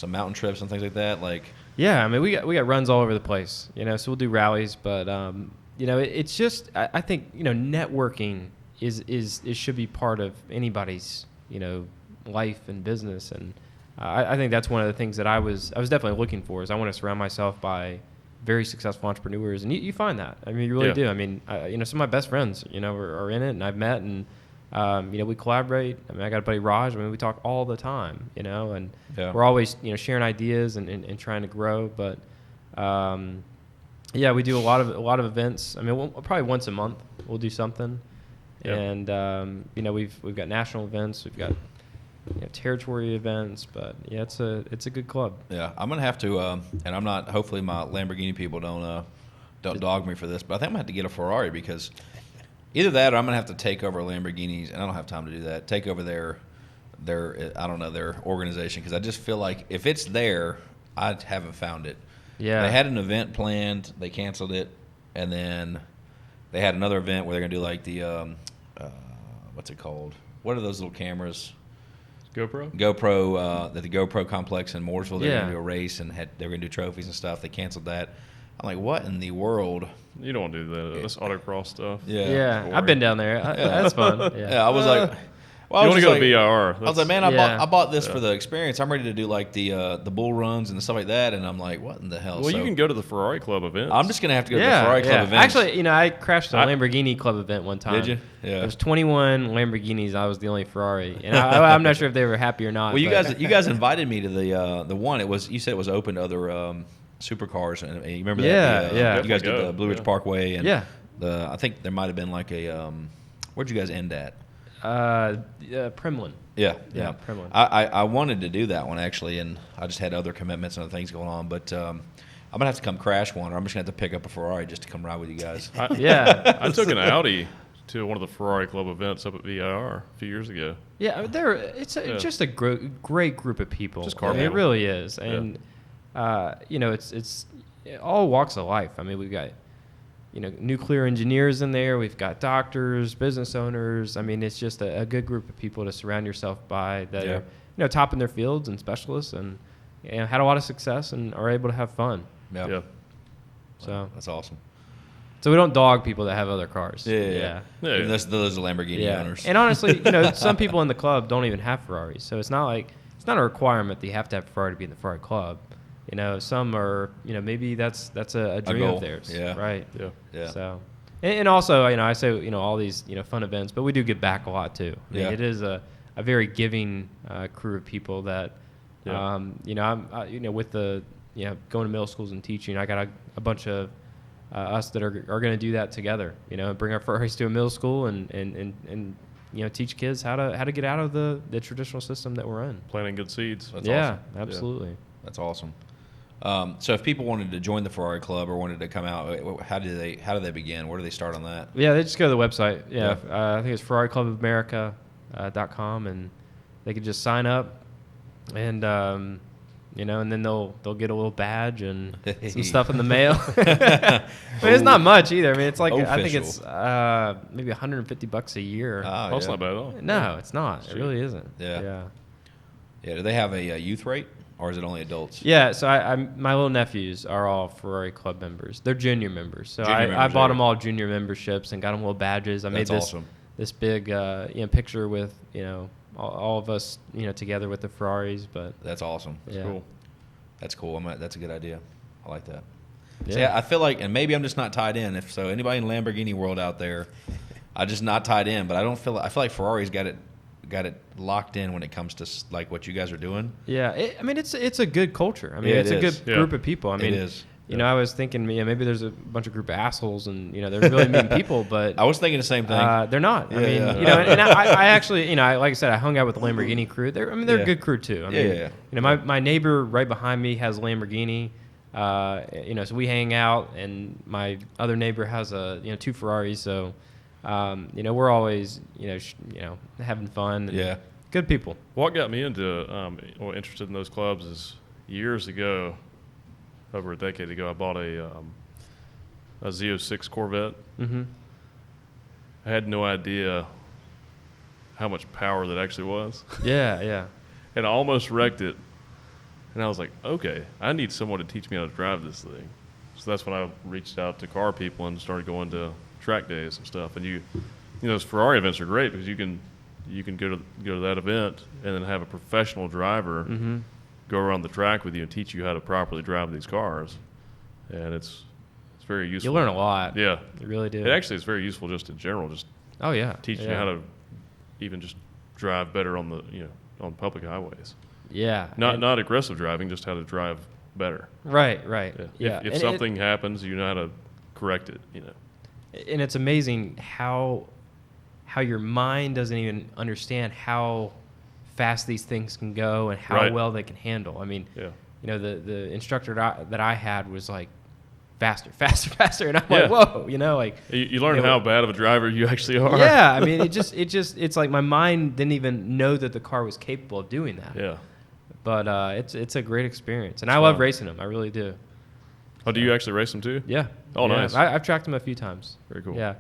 mountain trips and things like that. Like, yeah, I mean, we got runs all over the place, so we'll do rallies, but it's just I think networking is should be part of anybody's life and business, and I think that's one of the things that I was definitely looking for. Is I want to surround myself by very successful entrepreneurs, and you find that. I mean, you really Yeah. do. I mean, some of my best friends, are in it, and I've met, and we collaborate. I mean, I got a buddy Raj. I mean, we talk all the time, and Yeah. we're always sharing ideas and trying to grow. But yeah, we do a lot of events. I mean, probably once a month we'll do something, Yeah. and we've got national events. We've got territory events, but yeah, it's a good club. yeah, I'm gonna have to, and I'm not. Hopefully, my Lamborghini people don't dog me for this, but I think I'm gonna have to get a Ferrari, because either that or I'm gonna have to take over Lamborghinis, and I don't have time to do that. Take over their I don't know, their organization, because I just feel like if it's there, I haven't found it. Yeah, They had an event planned, they canceled it, and then they had another event where they're gonna do like the what's it called? What are those little cameras? GoPro? GoPro, at the GoPro complex in Mooresville, they were Yeah. going to do a race, and they were going to do trophies and stuff. They canceled that. I'm like, what in the world? You don't want to do that. That's autocross stuff. yeah. Boring. I've been down there. That's fun. Yeah. Yeah, I was like, Well, You want to just go to VIR. I was like, man, I bought this Yeah. for the experience. I'm ready to do like the bull runs and stuff like that. And I'm like, what in the hell? Well, So you can go to the Ferrari Club events. I'm just gonna have to go to the Ferrari Club event. Actually, I crashed a Lamborghini Club event one time. Did you? Yeah. There was 21 Lamborghinis. I was the only Ferrari, and I'm not sure if they were happy or not. Well, you but- guys invited me to the one. You said it was open to other supercars, and you remember that? Yeah. You guys did Go. the Blue Ridge Yeah. Parkway, and Yeah. I think there might have been like a where'd you guys end at? Premlin. Yeah. Premlin. I wanted to do that one actually, and I just had other commitments and other things going on. But I'm gonna have to come crash one, or I'm just gonna have to pick up a Ferrari just to come ride with you guys. Yeah. I took an Audi to one of the Ferrari Club events up at VIR a few years ago. Yeah, it's just a great group of people. Just car it people. really is, and it's all walks of life. I mean, we've got nuclear engineers in there. We've got doctors, business owners. I mean, it's just a good group of people to surround yourself by that are top in their fields and specialists, and had a lot of success and are able to have fun. Yeah. So That's awesome. So we don't dog people that have other cars. Yeah. Yeah. Those are Lamborghini owners. And honestly, some people in the club don't even have Ferraris, so it's not a requirement that you have to have a Ferrari to be in the Ferrari club. Some are, maybe that's a dream goal. of theirs. Yeah. Right. Yeah. So, and also, I say, all these, fun events, but we do give back a lot too. I mean, Yeah. it is a very giving crew of people that, Yeah. I'm, with the, going to middle schools and teaching, I got a bunch of us that are going to do that together. Bring our Ferraris to a middle school and teach kids how to get out of the traditional system that we're in. Planting good seeds. That's yeah, awesome. absolutely. That's awesome. So if people wanted to join the Ferrari Club or wanted to come out, how do they begin? Where do they start on that? Yeah, they just go to the website. Yeah, I think it's FerrariClubOfAmerica.com, and they can just sign up, and and then they'll get a little badge and some stuff in the mail. I mean, it's not much either. I mean, it's like I think it's maybe $150 a year. That's not bad at all. No, it's not. It really isn't. Yeah. Do they have a youth rate, or is it only adults? Yeah, so my little nephews are all Ferrari Club members. They're junior members. So Junior I members, bought yeah. them all junior memberships and got them little badges. I made That's awesome. this big picture with all of us together with the Ferraris. But That's awesome. yeah, Cool. That's cool. That's a good idea. I like that. yeah. See, I feel like, and maybe I'm just not tied in. If so, anybody in Lamborghini world out there, I'm just not tied in. But I feel like Ferrari's got it locked in when it comes to like what you guys are doing. Yeah, I mean it's a good culture. I mean Yeah, it's it a is. good group of people. I mean it is. I was thinking maybe there's a bunch of group of assholes and they're really mean people, but I was thinking the same thing. they're not. I mean, Yeah. and I actually, like I said, I hung out with the Lamborghini crew. They're Yeah. a good crew too. I Yeah, mean, my neighbor right behind me has a Lamborghini. So we hang out, and my other neighbor has two Ferraris. So, we're always, having fun. and Yeah. Good people. What got me into interested in those clubs is years ago, over a decade ago, I bought a Z06 Corvette. Mm-hmm. I had no idea how much power that actually was, Yeah. and I almost wrecked it. And I was like, okay, I need someone to teach me how to drive this thing. So that's when I reached out to car people and started going to track days and stuff. And those Ferrari events are great because you can go to that event and then have a professional driver Mm-hmm. go around the track with you and teach you how to properly drive these cars. And it's very useful. You learn a lot. Yeah. You really do. It actually is very useful just in general, just Oh yeah. teaching you how to even just drive better on the on public highways. Yeah. Not aggressive driving, just how to drive better. Right. Yeah. Yeah. If And something happens, you know how to correct it. and it's amazing how your mind doesn't even understand how fast these things can go and how Right. well they can handle. I mean, Yeah. the instructor that I had was like faster, and I'm Yeah. like, whoa, like You learn how bad of a driver you actually are. yeah. I mean, it's like my mind didn't even know that the car was capable of doing that. Yeah. But it's a great experience, and I love racing them. I really do. Oh, do you actually race them too? Yeah. Oh, Yeah. nice. I've tracked them a few times. Very cool. Yeah.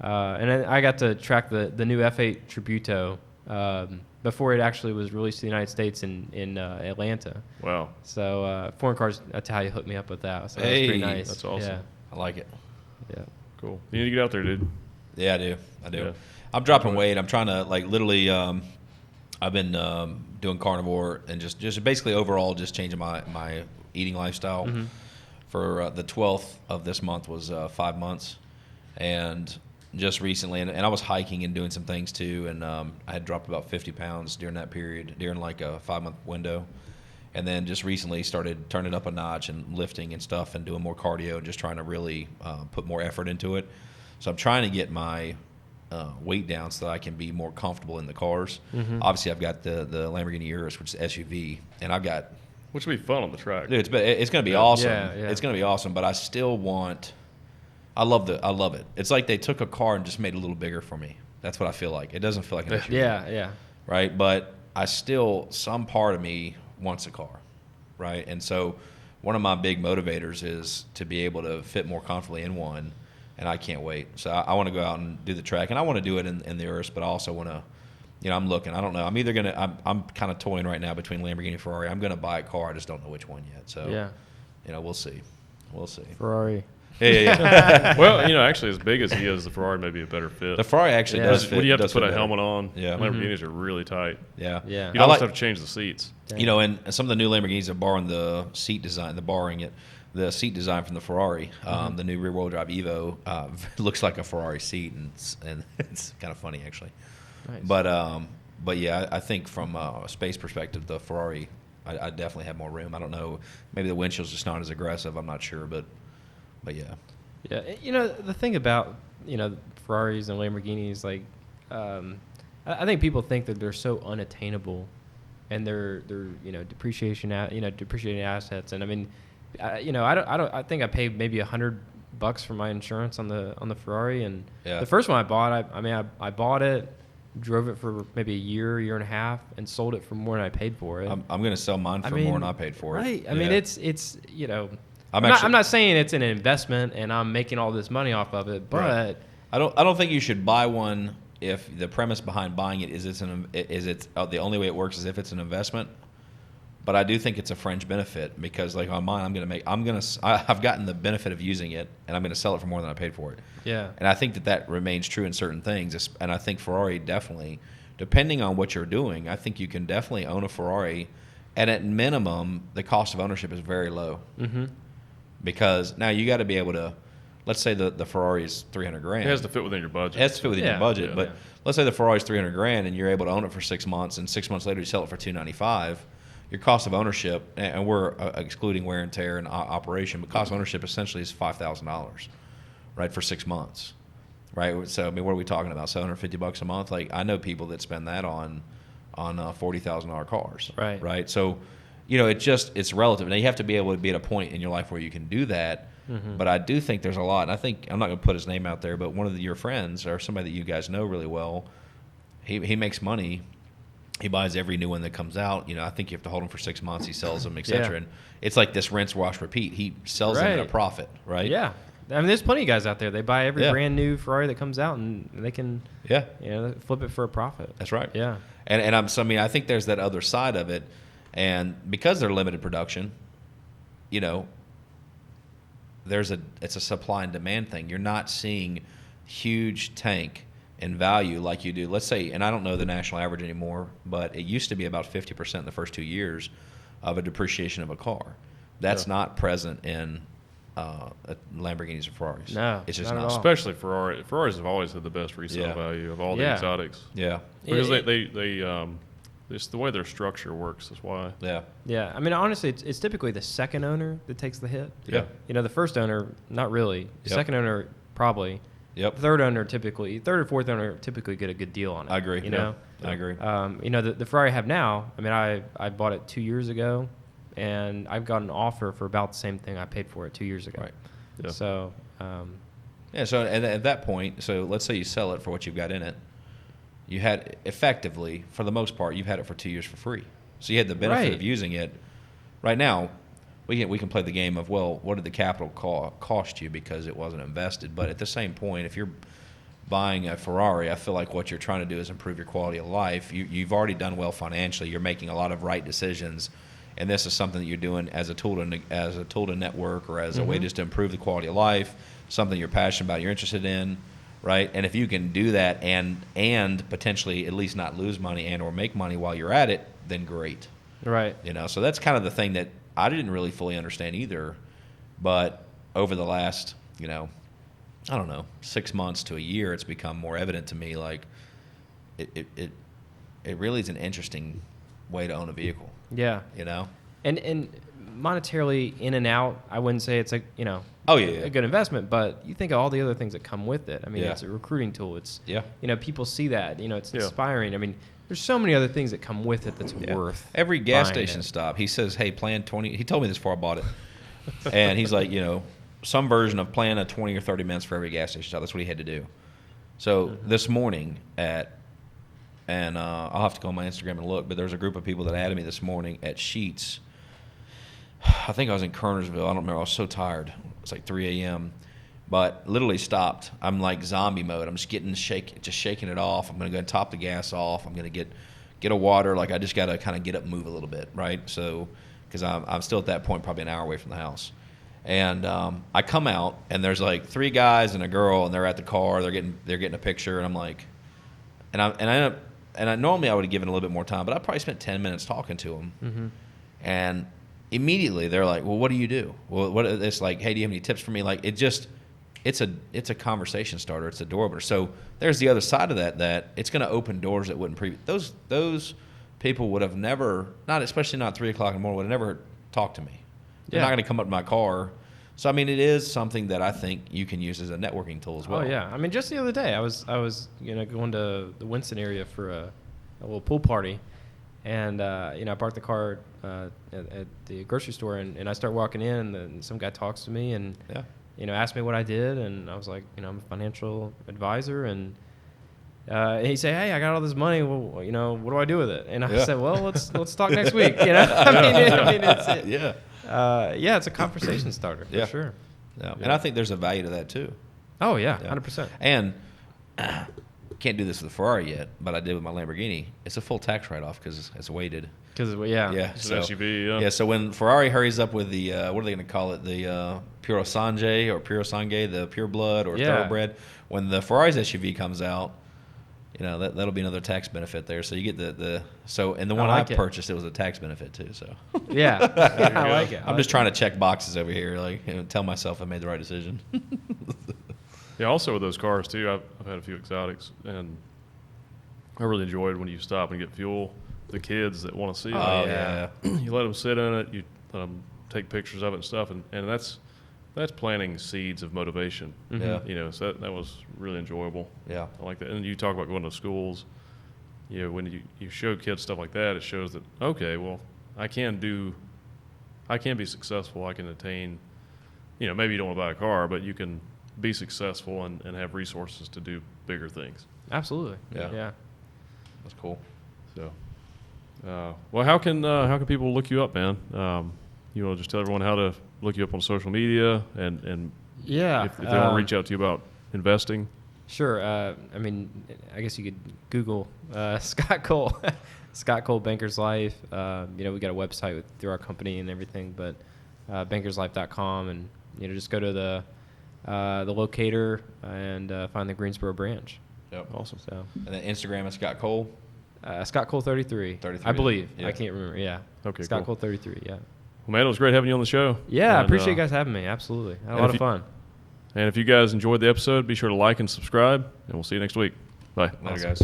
And then I got to track the new F8 Tributo before it actually was released to the United States in Atlanta. Wow. So Foreign Cars Italia hooked me up with that. So that was Hey, pretty nice. that's awesome. Yeah. I like it. Yeah. Cool. You need to get out there, dude. Yeah, I do. Yeah. I'm dropping weight. I'm trying to like literally. I've been doing carnivore and just basically overall just changing my eating lifestyle. For the 12th of this month was 5 months, and just recently, and I was hiking and doing some things too, and I had dropped about 50 pounds during that period, during like a 5-month window. And then just recently started turning it up a notch and lifting and stuff and doing more cardio and just trying to really put more effort into it. So I'm trying to get my weight down so that I can be more comfortable in the cars. Obviously, I've got the Lamborghini Urus, which is SUV, and I've got... Which would be fun on the track. Dude, it's going to be awesome. Yeah. It's going to be awesome, but I still want... I love it. It's like they took a car and just made it a little bigger for me. That's what I feel like. It doesn't feel like an SUV. Yeah. Right? But I still... Some part of me wants a car, right? And so one of my big motivators is to be able to fit more comfortably in one, and I can't wait. So I want to go out and do the track, and I want to do it in the Urus, but I also want to, I'm looking. I don't know. I'm either going to, I'm kind of toying right now between Lamborghini and Ferrari. I'm going to buy a car. I just don't know which one yet. So, we'll see. Ferrari. Yeah. Well, actually, as big as he is, the Ferrari may be a better fit. The Ferrari actually Yeah. does fit. When you have to does put fit a better. helmet on, Yeah. Lamborghinis are really tight. Yeah. Yeah. You I almost like- have to change the seats. And some of the new Lamborghinis are borrowing the seat design, the seat design from the Ferrari. The new rear-wheel drive Evo looks like a Ferrari seat, and it's kind of funny actually. Nice. But yeah, I think from a space perspective, the Ferrari, I definitely have more room. I don't know, maybe the windshield's just not as aggressive. I'm not sure, but yeah. Yeah, the thing about Ferraris and Lamborghinis, like, I think people think that they're so unattainable, and they're depreciating assets. And I mean, I think I paid maybe $100 for my insurance on the Ferrari, and the first one I bought, I bought it, drove it for maybe a year and a half, and sold it for more than I paid for it. I'm going to sell mine for more than I paid for it. Right. I mean, it's I'm not saying it's an investment and I'm making all this money off of it, but Right. I don't think you should buy one if the premise behind buying it is the only way it works is if it's an investment. But I do think it's a fringe benefit because like on mine, I've gotten the benefit of using it, and I'm going to sell it for more than I paid for it. Yeah. And I think that remains true in certain things. And I think Ferrari definitely, depending on what you're doing, I think you can definitely own a Ferrari, and at minimum, the cost of ownership is very low. Mm-hmm. Because now you got to be able to, let's say the Ferrari is $300,000. It has to fit within your budget. It has to fit within your budget. Yeah. But let's say the Ferrari is $300,000 and you're able to own it for 6 months, and 6 months later you sell it for $295. Your cost of ownership, and we're excluding wear and tear and operation, but cost of ownership essentially is $5,000, right, for 6 months, right? So I mean, what are we talking about? $750 a month? Like I know people that spend that on $40,000 cars, Right. Right. So, it's relative. Now you have to be able to be at a point in your life where you can do that. Mm-hmm. But I do think there's a lot. And I think I'm not going to put his name out there, but one of your friends or somebody that you guys know really well, he makes money. He buys every new one that comes out. I think you have to hold them for 6 months. He sells them, et cetera. Yeah. And it's like this rinse, wash, repeat. He sells them at a Right. profit, right? Yeah. I mean, there's plenty of guys out there. They buy every Yeah. brand new Ferrari that comes out, and they can, Yeah. flip it for a profit. That's right. Yeah. And I think there's that other side of it. And because they're limited production, it's a supply and demand thing. You're not seeing huge tank in value like you do. Let's say, and I don't know the national average anymore, but it used to be about 50% in the first 2 years of a depreciation of a car. That's not present in Lamborghinis or Ferraris. No, it's just not at not. all. Especially Ferrari. Ferraris have always had the best resale Yeah. value of all the Yeah. exotics. Yeah, Because Yeah. they it's the way their structure works is why. yeah, Yeah. I mean, honestly, it's typically the second owner that takes the hit. yeah. The first owner, not really. Yep. Second owner, probably. Yep. Third or fourth owner typically get a good deal on it. I agree. You know? I agree. The Ferrari I have now, I mean, I bought it 2 years ago, and I've got an offer for about the same thing I paid for it 2 years ago. Right. Yeah. So, Yeah, so at that point, so let's say you sell it for what you've got in it. You had effectively, for the most part, you've had it for 2 years for free. So you had the benefit Right. of using it. Right now, we can play the game of, well, what did the capital cost you because it wasn't invested? But at the same point, if you're buying a Ferrari, I feel like what you're trying to do is improve your quality of life. You've already done well financially. You're making a lot of right decisions. And this is something that you're doing as a tool to network or as a way just to improve the quality of life, something you're passionate about, you're interested in. right? And if you can do that and potentially at least not lose money and or make money while you're at it, then great. Right. So that's kind of the thing that I didn't really fully understand either. But over the last, I don't know, 6 months to a year, it's become more evident to me. Like, it really is an interesting way to own a vehicle. Yeah. And monetarily in and out, I wouldn't say it's a good investment, but you think of all the other things that come with it. I mean, it's a recruiting tool. It's people see that, it's inspiring. I mean, there's so many other things that come with it that's worth every gas buying station it. stop. He says, "Hey, plan 20." He told me this before I bought it, and he's like, some version of plan a 20 or 30 minutes for every gas station stop. That's what he had to do. So this morning I'll have to go on my Instagram and look, but there was a group of people that added me this morning at Sheetz. I think I was in Kernersville. I don't remember. I was so tired. It's like 3 a.m. But literally stopped. I'm like zombie mode. I'm just shaking it off. I'm going to go and top the gas off. I'm going to get a water. Like, I just got to kind of get up and move a little bit, right? So, because I'm still at that point probably an hour away from the house. And I come out, and there's like 3 guys and a girl, and they're at the car. They're getting a picture, and I'm like, and normally I would have given a little bit more time, but I probably spent 10 minutes talking to them. Mm-hmm. And immediately they're like, "Well, what do you do?" Well, it's like, "Hey, do you have any tips for me?" Like, it's a conversation starter. It's a door opener. So there's the other side of that it's going to open doors that wouldn't those people would have never, especially not 3 o'clock in the morning, would have never talked to me. They're not going to come up to my car. So I mean, it is something that I think you can use as a networking tool as well. Oh yeah, I mean, just the other day I was going to the Winston area for a little pool party, and I parked the car at the grocery store, and I start walking in, and some guy talks to me and asked me what I did, and I was like, I'm a financial advisor, and he said, "Hey, I got all this money. Well, what do I do with it?" And I said, "Well, let's talk next week." I mean, it's a conversation starter for sure. Yeah. And I think there's a value to that too. Oh yeah, 100%. And can't do this with the Ferrari yet, but I did with my Lamborghini. It's a full tax write-off because it's weighted. It's It's an SUV. Yeah. So when Ferrari hurries up with the what are they going to call it? The Puro Sangue or Puro Sangue, the pure blood or thoroughbred. When the Ferrari's SUV comes out, that'll be another tax benefit there. So you get and the one I purchased, it was a tax benefit too. So I like it. I'm just trying to check boxes over here, like tell myself I made the right decision. Yeah, also with those cars too, I've had a few exotics, and I really enjoyed when you stop and get fuel. The kids that want to see it, you let them sit in it, you let them take pictures of it and stuff, and that's planting seeds of motivation. Mm-hmm. So that was really enjoyable. Yeah, I like that. And you talk about going to schools. When you show kids stuff like that, it shows that okay, well, I can be successful. I can attain. Maybe you don't want to buy a car, but you can be successful and have resources to do bigger things. Absolutely. Yeah. That's cool. So, well, how can people look you up, man? You want to just tell everyone how to look you up on social media and if they want to reach out to you about investing? Sure. I guess you could Google Scott Cole, Scott Cole Banker's Life. We got a website through our company and everything, but bankerslife.com, and just go to the locator and find the Greensboro branch. Yep. Awesome. So, and then Instagram is Scott Cole. Scott Cole 33. I believe. Yeah. I can't remember. Yeah. Okay. Scott Cole Cole 33. Yeah. Well, man, it was great having you on the show. Yeah, I appreciate you guys having me. Absolutely. I had a lot of fun. And if you guys enjoyed the episode, be sure to like and subscribe, and we'll see you next week. Bye. Later, guys.